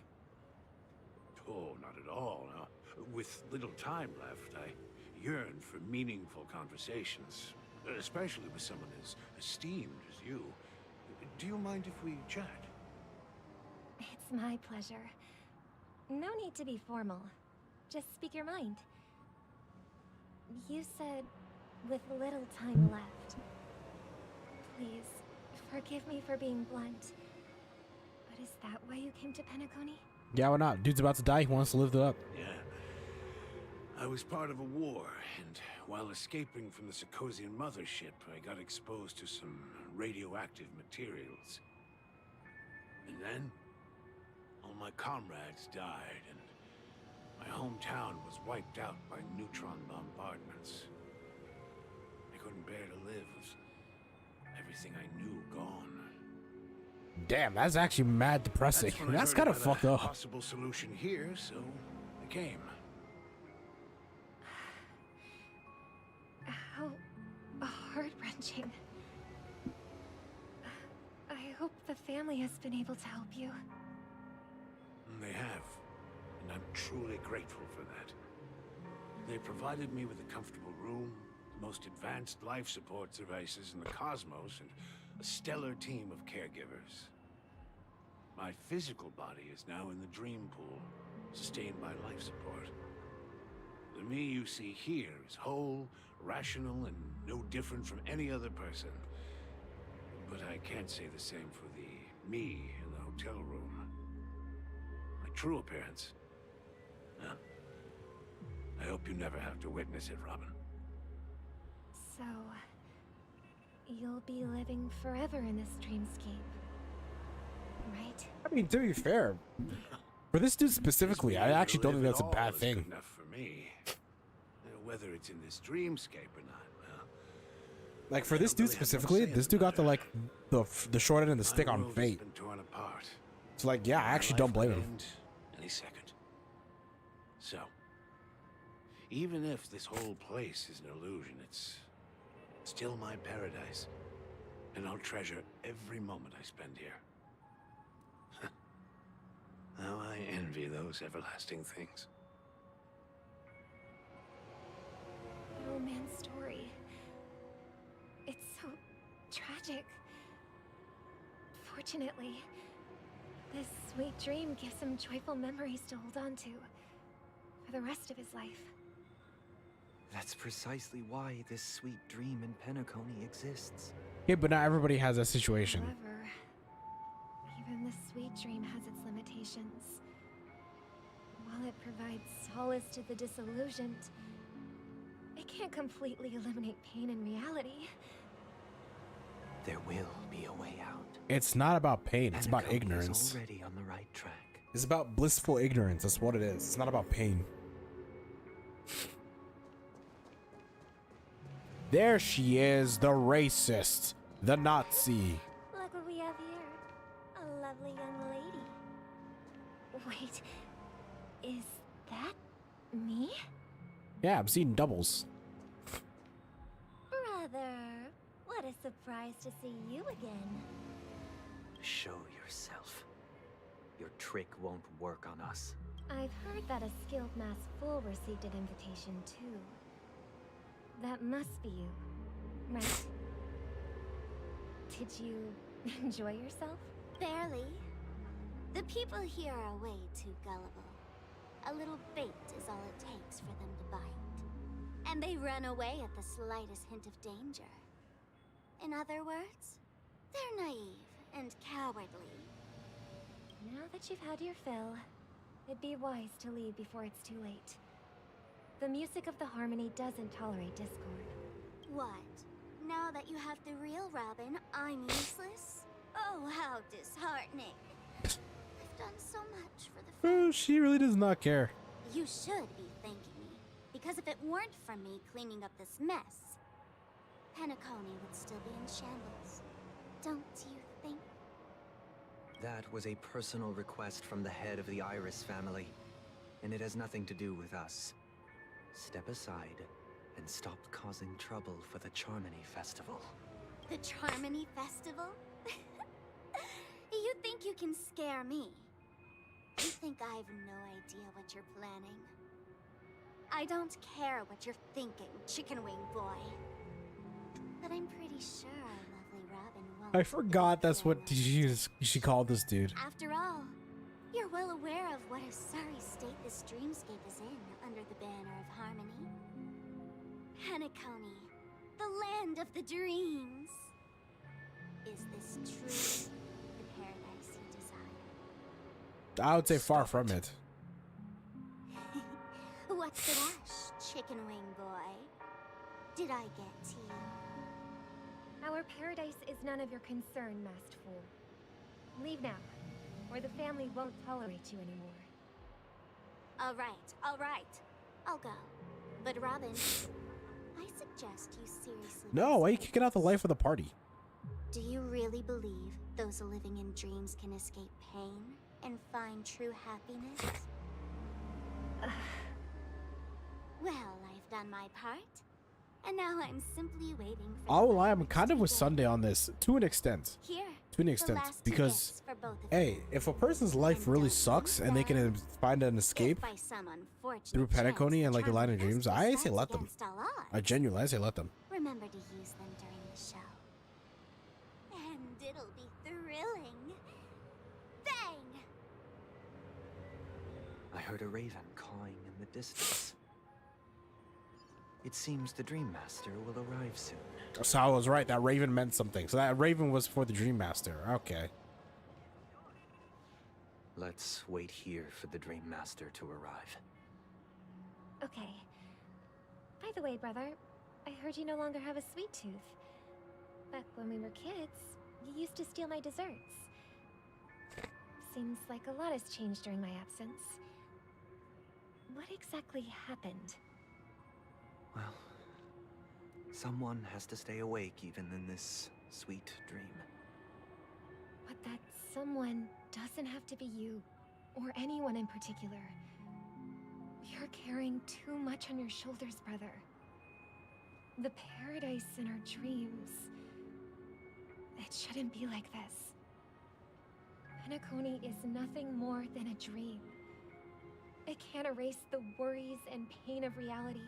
Oh, not at all. No. With little time left, I yearn for meaningful conversations, especially with someone as esteemed as you. Do you mind if we chat? It's my pleasure. No need to be formal. Just speak your mind. You said, with little time left. Please, forgive me for being blunt. But is that why you came to Penacony? Yeah, why not? Dude's about to die. He wants to live it up. Yeah. I was part of a war, and while escaping from the Sarkosian mothership, I got exposed to some radioactive materials. And then, all my comrades died, and my hometown was wiped out by neutron bombardments. I couldn't bear to live with everything I knew gone. Damn, that's actually mad depressing. That's kind of fucked up. Possible solution here, so I came. How heart-wrenching. I hope the family has been able to help you. They have, and I'm truly grateful for that. They provided me with a comfortable room, the most advanced life support devices in the cosmos, and a stellar team of caregivers. My physical body is now in the dream pool, sustained by life support. The me you see here is whole, rational, and no different from any other person. But I can't say the same for the me in the hotel room. My true appearance. I hope you never have to witness it, Robin. So, you'll be living forever in this dreamscape, right? I mean, to be fair, for this dude specifically, I actually don't think that's a bad thing. Enough for me. Whether it's in this dreamscape or not, well, Like for this dude specifically, this dude got the short end of the stick on fate. been torn apart. So like, yeah, I actually don't blame him. Any second. So, even if this whole place is an illusion, it's still my paradise, and I'll treasure every moment I spend here. How I envy those everlasting things. The old man's story. It's so tragic. Fortunately, this sweet dream gives him joyful memories to hold on to for the rest of his life. That's precisely why this sweet dream in Penacony exists. Yeah, but not everybody has that situation. However, even the sweet dream has its limitations. While it provides solace to the disillusioned, it can't completely eliminate pain in reality. There will be a way out. It's not about pain, it's about Penacony ignorance. is already on the right track. It's about blissful ignorance, that's what it is. It's not about pain. There she is, the racist, the Nazi. Look what we have here. A lovely young lady. Wait, is that me? Yeah, I'm seeing doubles. Brother, what a surprise to see you again. Show yourself. Your trick won't work on us. I've heard that a skilled mass fool received an invitation too. That must be you, right? Did you enjoy yourself? Barely. The people here are way too gullible. A little bait is all it takes for them to bite. And they run away at the slightest hint of danger. In other words, they're naive and cowardly. Now that you've had your fill, it'd be wise to leave before it's too late. The music of the Harmony doesn't tolerate discord. What? Now that you have the real Robin, I'm useless? Oh, how disheartening. I've done so much for the family. She really does not care. You should be thanking me, because if it weren't for me cleaning up this mess, Penacony would still be in shambles. Don't you think? That was a personal request from the head of the Iris family, and it has nothing to do with us. Step aside and stop causing trouble for the Charmony Festival. The Charmony Festival? You think you can scare me? You think I have no idea what you're planning? I don't care what you're thinking, Chicken Wing Boy. But I'm pretty sure our lovely Robin won't. I forgot that's what she called this dude. After all, you're well aware of what a sorry state this dreamscape is in under the banner of Harmony. Penacony, the land of the dreams. Is this truly the paradise you desire? I would say far from it. What's the dash, Chicken Wing Boy? Did I get to you? Our paradise is none of your concern, masked fool. Leave now, or the family won't tolerate you anymore. All right. I'll go. But Robin, I suggest you seriously... No, why are you kicking out the life of the party? Do you really believe those living in dreams can escape pain and find true happiness? Well, I've done my part, and now I'm simply waiting for... I'll lie, I'm kind of with Sunday on this, to an extent. Here, to an extent, because, hey, if a person's life really sucks and they can find an escape through Penacony and like a line of dreams, I say let them. I genuinely say let them. Remember to use them during the show. And it'll be thrilling. Bang! I heard a raven cawing in the distance. It seems the Dream Master will arrive soon. So I was right, that raven meant something. So that raven was for the Dream Master. Okay. Let's wait here for the Dream Master to arrive. Okay. By the way, brother, I heard you no longer have a sweet tooth. Back when we were kids, you used to steal my desserts. Seems like a lot has changed during my absence. What exactly happened? Well, someone has to stay awake even in this sweet dream. But that someone doesn't have to be you, or anyone in particular. You're carrying too much on your shoulders, brother. The paradise in our dreams. It shouldn't be like this. Penacony is nothing more than a dream. It can't erase the worries and pain of reality,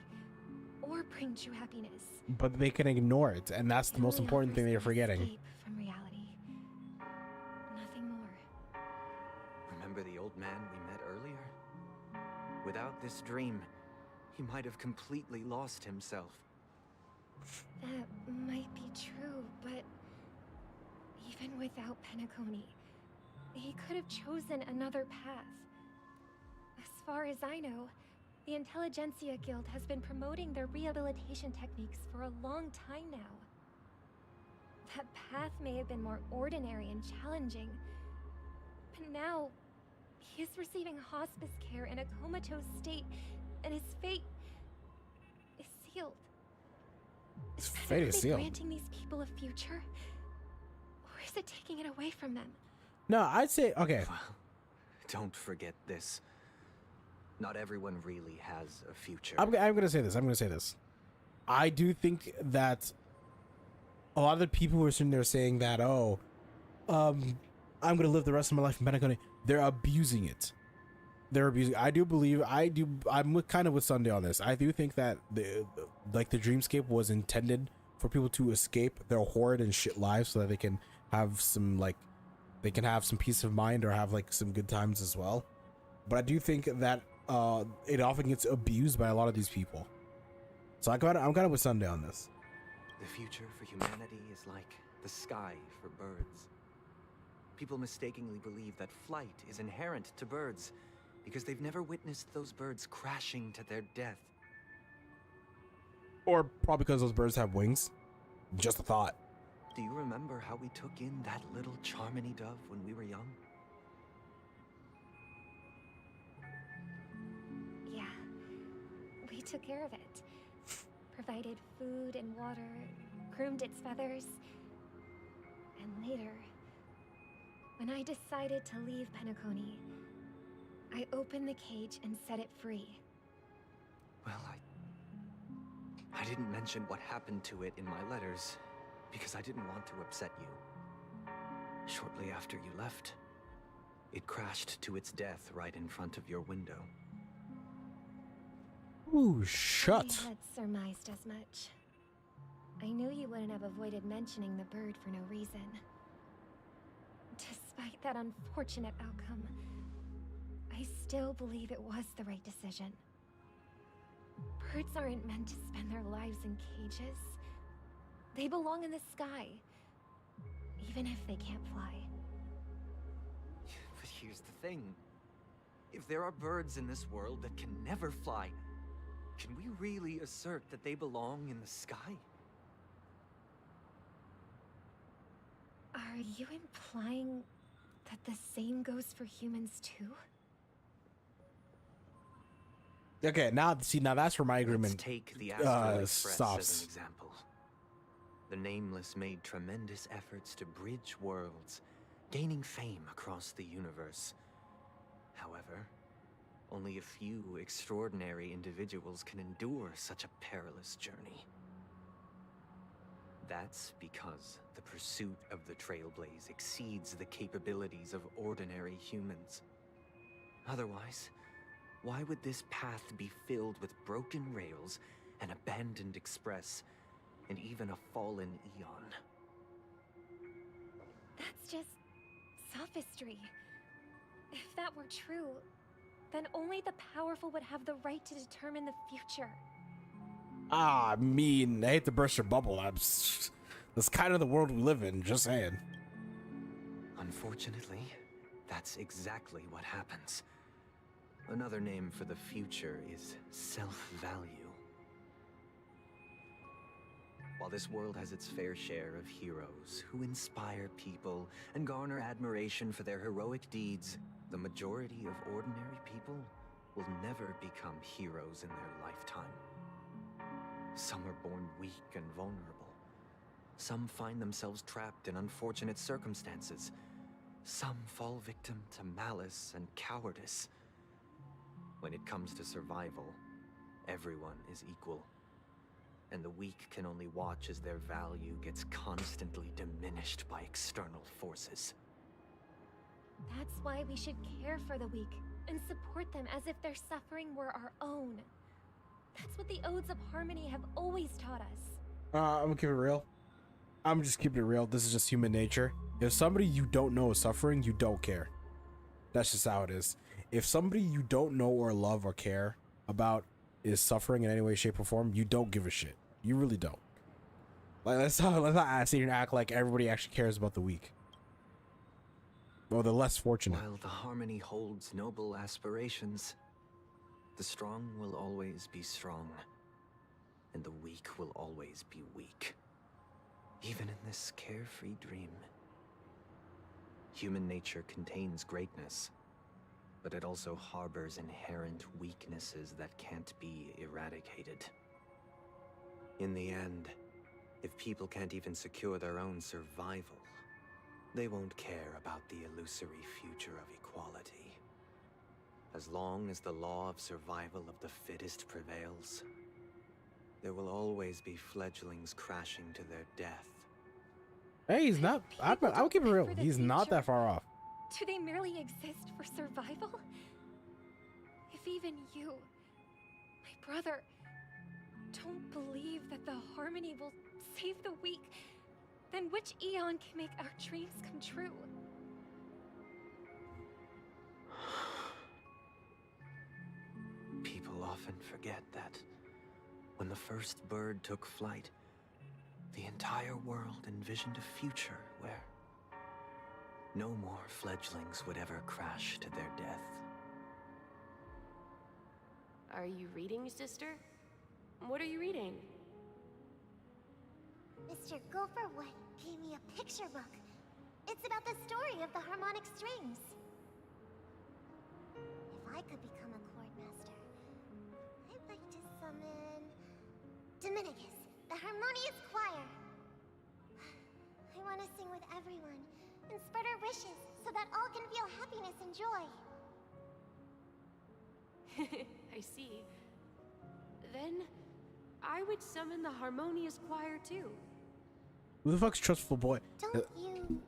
or bring true happiness. But they can ignore it, and that's the most important thing they're forgetting. Escape from reality. Nothing more. Remember the old man we met earlier? Without this dream, he might have completely lost himself. That might be true, but even without Penacony, he could have chosen another path. As far as I know, the Intelligentsia Guild has been promoting their rehabilitation techniques for a long time now. That path may have been more ordinary and challenging, but now he is receiving hospice care in a comatose state, and his fate is sealed. His fate is it sealed. Granting these people a future, or is it taking it away from them? No, I'd say okay. Well, don't forget this. Not everyone really has a future. I'm gonna say this. I do think that a lot of the people who are sitting there saying that, I'm gonna live the rest of my life in Pentagon. They're abusing it. They're abusing. I'm kind of with Sunday on this. I do think that the dreamscape was intended for people to escape their horrid and shit lives so that they can have some peace of mind or have like some good times as well. But I do think that it often gets abused by a lot of these people. So I'm kind of with Sunday on this. The future for humanity is like the sky for birds. People mistakenly believe that flight is inherent to birds because they've never witnessed those birds crashing to their death. Or probably because those birds have wings. Just a thought. Do you remember how we took in that little Charmony dove when we were young? Yeah, we took care of it. Provided food and water, groomed its feathers. And later, when I decided to leave Penacony, I opened the cage and set it free. Well, I didn't mention what happened to it in my letters because I didn't want to upset you. Shortly after you left, it crashed to its death right in front of your window. Ooh, shut. I had surmised as much. I knew you wouldn't have avoided mentioning the bird for no reason. Despite that unfortunate outcome, I still believe it was the right decision. Birds aren't meant to spend their lives in cages. They belong in the sky, even if they can't fly. But here's the thing. If there are birds in this world that can never fly, can we really assert that they belong in the sky? Are you implying that the same goes for humans too? Okay, now that's where my agreement Let's take the Astral Express stops. as an example. The Nameless made tremendous efforts to bridge worlds, gaining fame across the universe. However, only a few extraordinary individuals can endure such a perilous journey. That's because the pursuit of the Trailblaze exceeds the capabilities of ordinary humans. Otherwise, why would this path be filled with broken rails, an abandoned express, and even a fallen eon? That's just sophistry. If that were true, then only the powerful would have the right to determine the future. I mean, I hate to burst your bubble. That's kind of the world we live in, just saying. Unfortunately, that's exactly what happens. Another name for the future is self-value. While this world has its fair share of heroes who inspire people and garner admiration for their heroic deeds, the majority of ordinary people will never become heroes in their lifetime. Some are born weak and vulnerable. Some find themselves trapped in unfortunate circumstances. Some fall victim to malice and cowardice. When it comes to survival, everyone is equal. And the weak can only watch as their value gets constantly diminished by external forces. That's why we should care for the weak and support them as if their suffering were our own. That's what the Odes of Harmony have always taught us. I'm gonna keep it real. I'm just keeping it real. This is just human nature. If somebody you don't know is suffering, you don't care. That's just how it is. If somebody you don't know or love or care about is suffering in any way, shape, or form, you don't give a shit. You really don't. Like, let's not sit here and act like everybody actually cares about the weak. Or the less fortunate. While the Harmony holds noble aspirations, the strong will always be strong, and the weak will always be weak. Even in this carefree dream. Human nature contains greatness, but it also harbors inherent weaknesses that can't be eradicated. In the end, if people can't even secure their own survival, they won't care about the illusory future of equality. As long as the law of survival of the fittest prevails, there will always be fledglings crashing to their death. Hey, he's not. I'll keep it real. He's not that far off. Do they merely exist for survival? If even you, my brother, don't believe that the harmony will save the weak, then which eon can make our dreams come true? People often forget that when the first bird took flight, the entire world envisioned a future where no more fledglings would ever crash to their death. Are you reading, sister? What are you reading? Mr. Gopherwood gave me a picture book. It's about the story of the harmonic strings. If I could become a chord master, I'd like to summon Dominicus, the harmonious choir. I want to sing with everyone and spread our wishes so that all can feel happiness and joy. I see. Then I would summon the harmonious choir too. Who the fuck's Trustful Boy? Don't you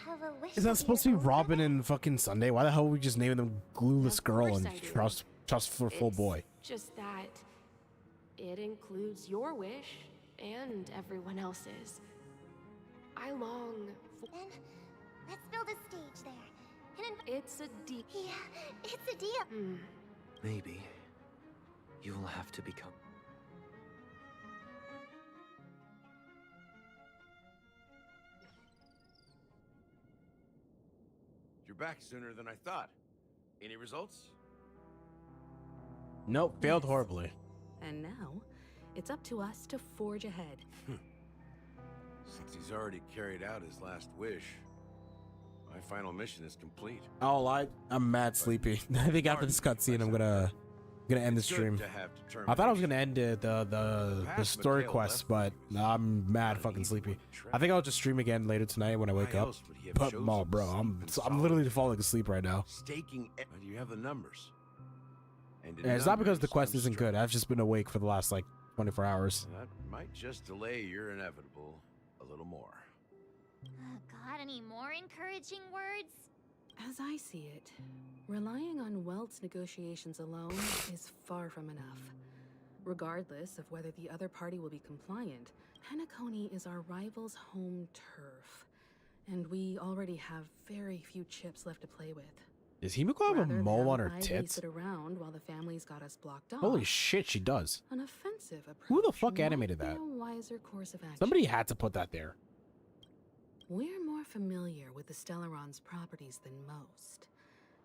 have a wish? Is that supposed to be Robin and fucking Sunday? Why the hell are we just naming them Glueless Girl and Trustful Boy? Just that it includes your wish and everyone else's. I long for... Then let's build a stage there. And it's a deal. Yeah, it's a deal. Maybe you will have to become. You're back sooner than I thought. Any results? Nope, failed horribly. And now, it's up to us to forge ahead. Since he's already carried out his last wish, my final mission is complete. Oh, I'm mad sleepy. I think after this cutscene, I'm gonna end the stream. I thought I was gonna end the story quest, but I'm mad fucking sleepy. I think I'll just stream again later tonight when I wake up. But oh, bro, I'm literally falling asleep right now. Staking. Do you have the numbers? And Yeah, it's not because the quest isn't good. I've just been awake for the last like 24 hours. That might just delay your inevitable a little more. Got any more encouraging words? As I see it, relying on Welt's negotiations alone is far from enough. Regardless of whether the other party will be compliant, Penacony is our rival's home turf, and we already have very few chips left to play with. Does Himiko have a mole on her I tits? sit around while the family's got us blocked off. Holy shit, she does. An offensive approach. Who the fuck animated might that? be a wiser course of action. Somebody had to put that there. We're more familiar with the Stellaron's properties than most.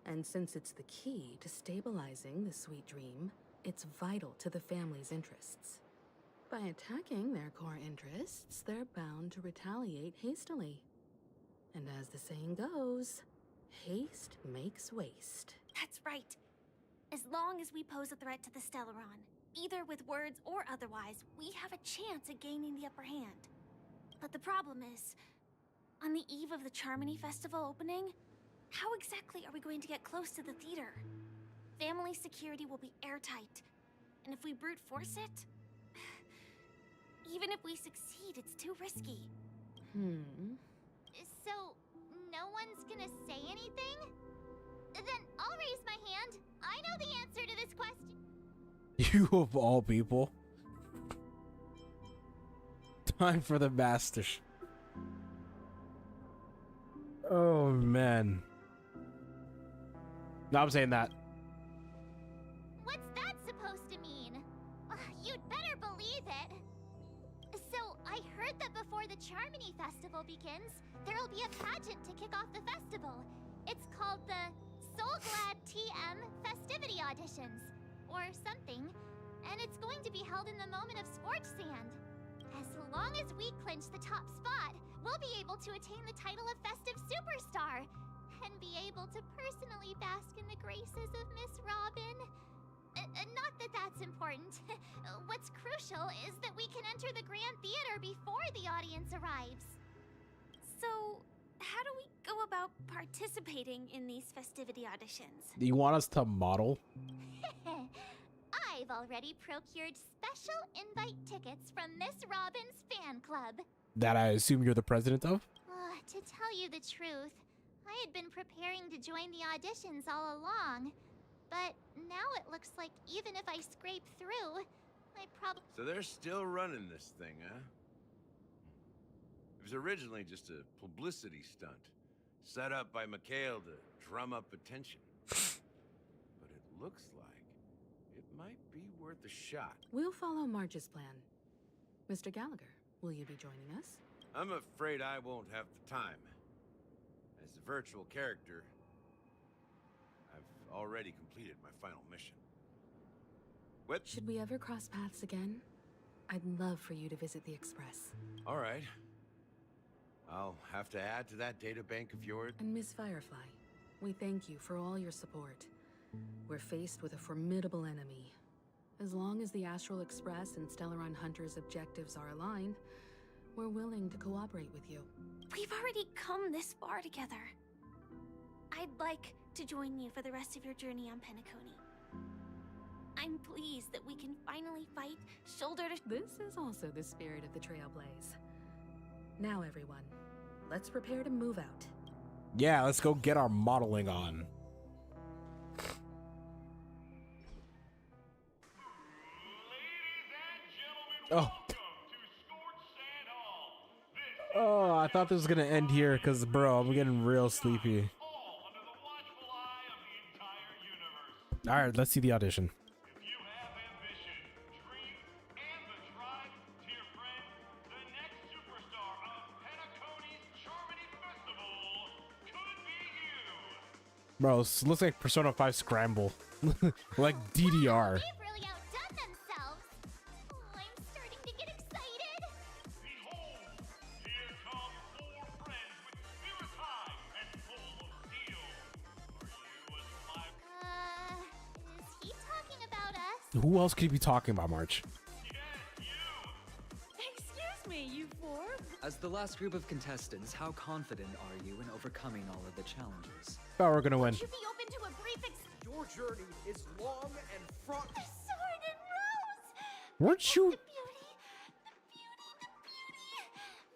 And since it's the key to stabilizing the sweet dream, it's vital to the family's interests. By attacking their core interests, they're bound to retaliate hastily. And as the saying goes, haste makes waste. That's right. As long as we pose a threat to the Stellaron, either with words or otherwise, we have a chance at gaining the upper hand. But the problem is, on the eve of the Charmony Festival opening, how exactly are we going to get close to the theater? Family security will be airtight, and if we brute force it, even if we succeed, it's too risky. So, no one's gonna say anything? Then I'll raise my hand. I know the answer to this question. You of all people. Time for the master. Oh man. No, I'm saying that. What's that supposed to mean? You'd better believe it. So, I heard that before the Charmony Festival begins, there'll be a pageant to kick off the festival. It's called the Soulglad TM Festivity Auditions, or something, and it's going to be held in the moment of Scorch Sand. As long as we clinch the top spot, we'll be able to attain the title of Festive Superstar, and be able to personally bask in the graces of Miss Robin. Not that that's important. What's crucial is that we can enter the Grand Theater before the audience arrives. So, how do we go about participating in these festivity auditions? Do you want us to model? I've already procured special invite tickets from Miss Robin's fan club. That I assume you're the president of? To tell you the truth, I had been preparing to join the auditions all along, but now it looks like even if I scrape through, I probably... So they're still running this thing, huh? It was originally just a publicity stunt, set up by Mikhail to drum up attention. But it looks like it might be worth a shot. We'll follow Marge's plan. Mr. Gallagher, will you be joining us? I'm afraid I won't have the time. As a virtual character, I've already completed my final mission. What? Should we ever cross paths again? I'd love for you to visit the Express. All right. I'll have to add to that data bank of yours. And Miss Firefly, we thank you for all your support. We're faced with a formidable enemy. As long as the Astral Express and Stellaron Hunter's objectives are aligned, we're willing to cooperate with you. We've already come this far together. I'd like to join you for the rest of your journey on Penacony. I'm pleased that we can finally fight shoulder to... This is also the spirit of the Trailblaze. Now, everyone, let's prepare to move out. Yeah, let's go get our modeling on. Oh. Oh, I thought this was gonna end here because, bro, I'm getting real sleepy. All right, let's see the audition. Bro, this looks like Persona 5 Scramble. Like DDR. They've really outdone themselves. Oh, I'm starting to get excited. Behold, here come 4 friends with spirit high and full of steel. Are you a spy? Is he talking about us? Who else could he be talking about, March? Excuse me, you 4? As the last group of contestants, how confident are you in overcoming all of the challenges? Oh, we're gonna win. Would you be open to a brief Your journey is long and fraught. The sword and rose! Weren't you? The beauty!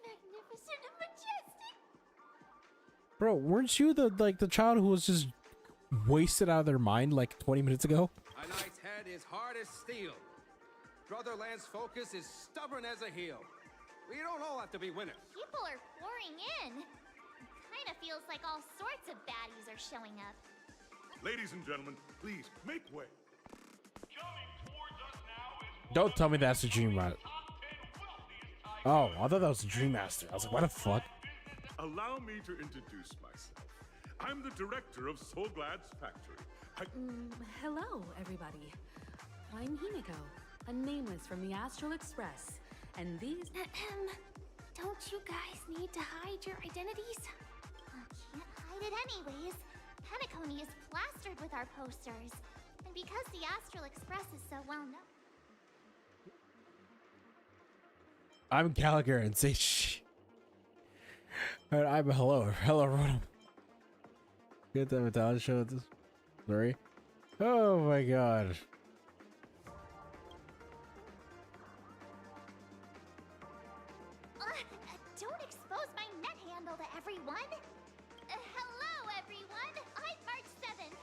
Magnificent and majestic! Bro, weren't you the child who was just wasted out of their mind like 20 minutes ago? A knight's head is hard as steel. Brother Lance's focus is stubborn as a heel. We don't all have to be winners. People are pouring in. Kinda feels like all sorts of baddies are showing up. Ladies and gentlemen, please make way. Coming towards us now is Don't tell me that's a dream, right? Oh, I thought that was a Dream Master. I was like, what the fuck? Allow me to introduce myself. I'm the director of Soulglad's factory. Hello, everybody. I'm Himiko, a nameless from the Astral Express, and these... Don't you guys need to hide your identities? Can't hide it anyways. Penacony is plastered with our posters. And because the Astral Express is so well known... I'm Gallagher and say shh. Alright, I'm hello everyone. Get that talent show this. Sorry. Oh my god. Don't expose my net handle to everyone. Hello, everyone. I'm March 7th.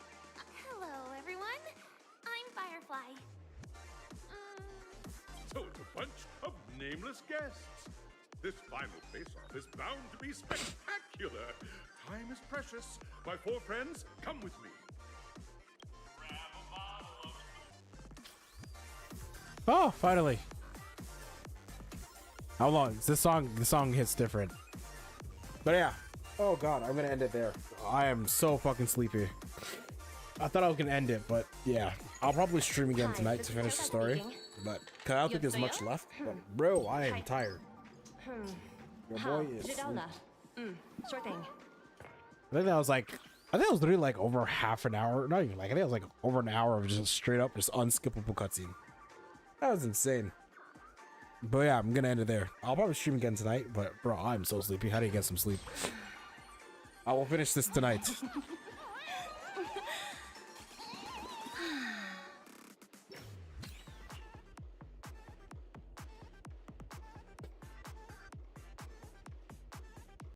Hello, everyone. I'm Firefly. So it's a bunch of nameless guests. This final face-off is bound to be spectacular. Time is precious. My 4 friends, come with me. Oh, finally. How long? This song hits different. But yeah. Oh god, I'm gonna end it there. I am so fucking sleepy. I thought I was gonna end it, but yeah. I'll probably stream again tonight to finish the story. But cause I don't think there's much left. But bro, I am tired. Your boy is Sure thing. I think that was literally like over half an hour. Not even like, I think it was like over an hour of just straight up, just unskippable cutscene. That was insane. But yeah, I'm gonna end it there. I'll probably stream again tonight, but bro, I'm so sleepy. How do you get some sleep? I will finish this tonight.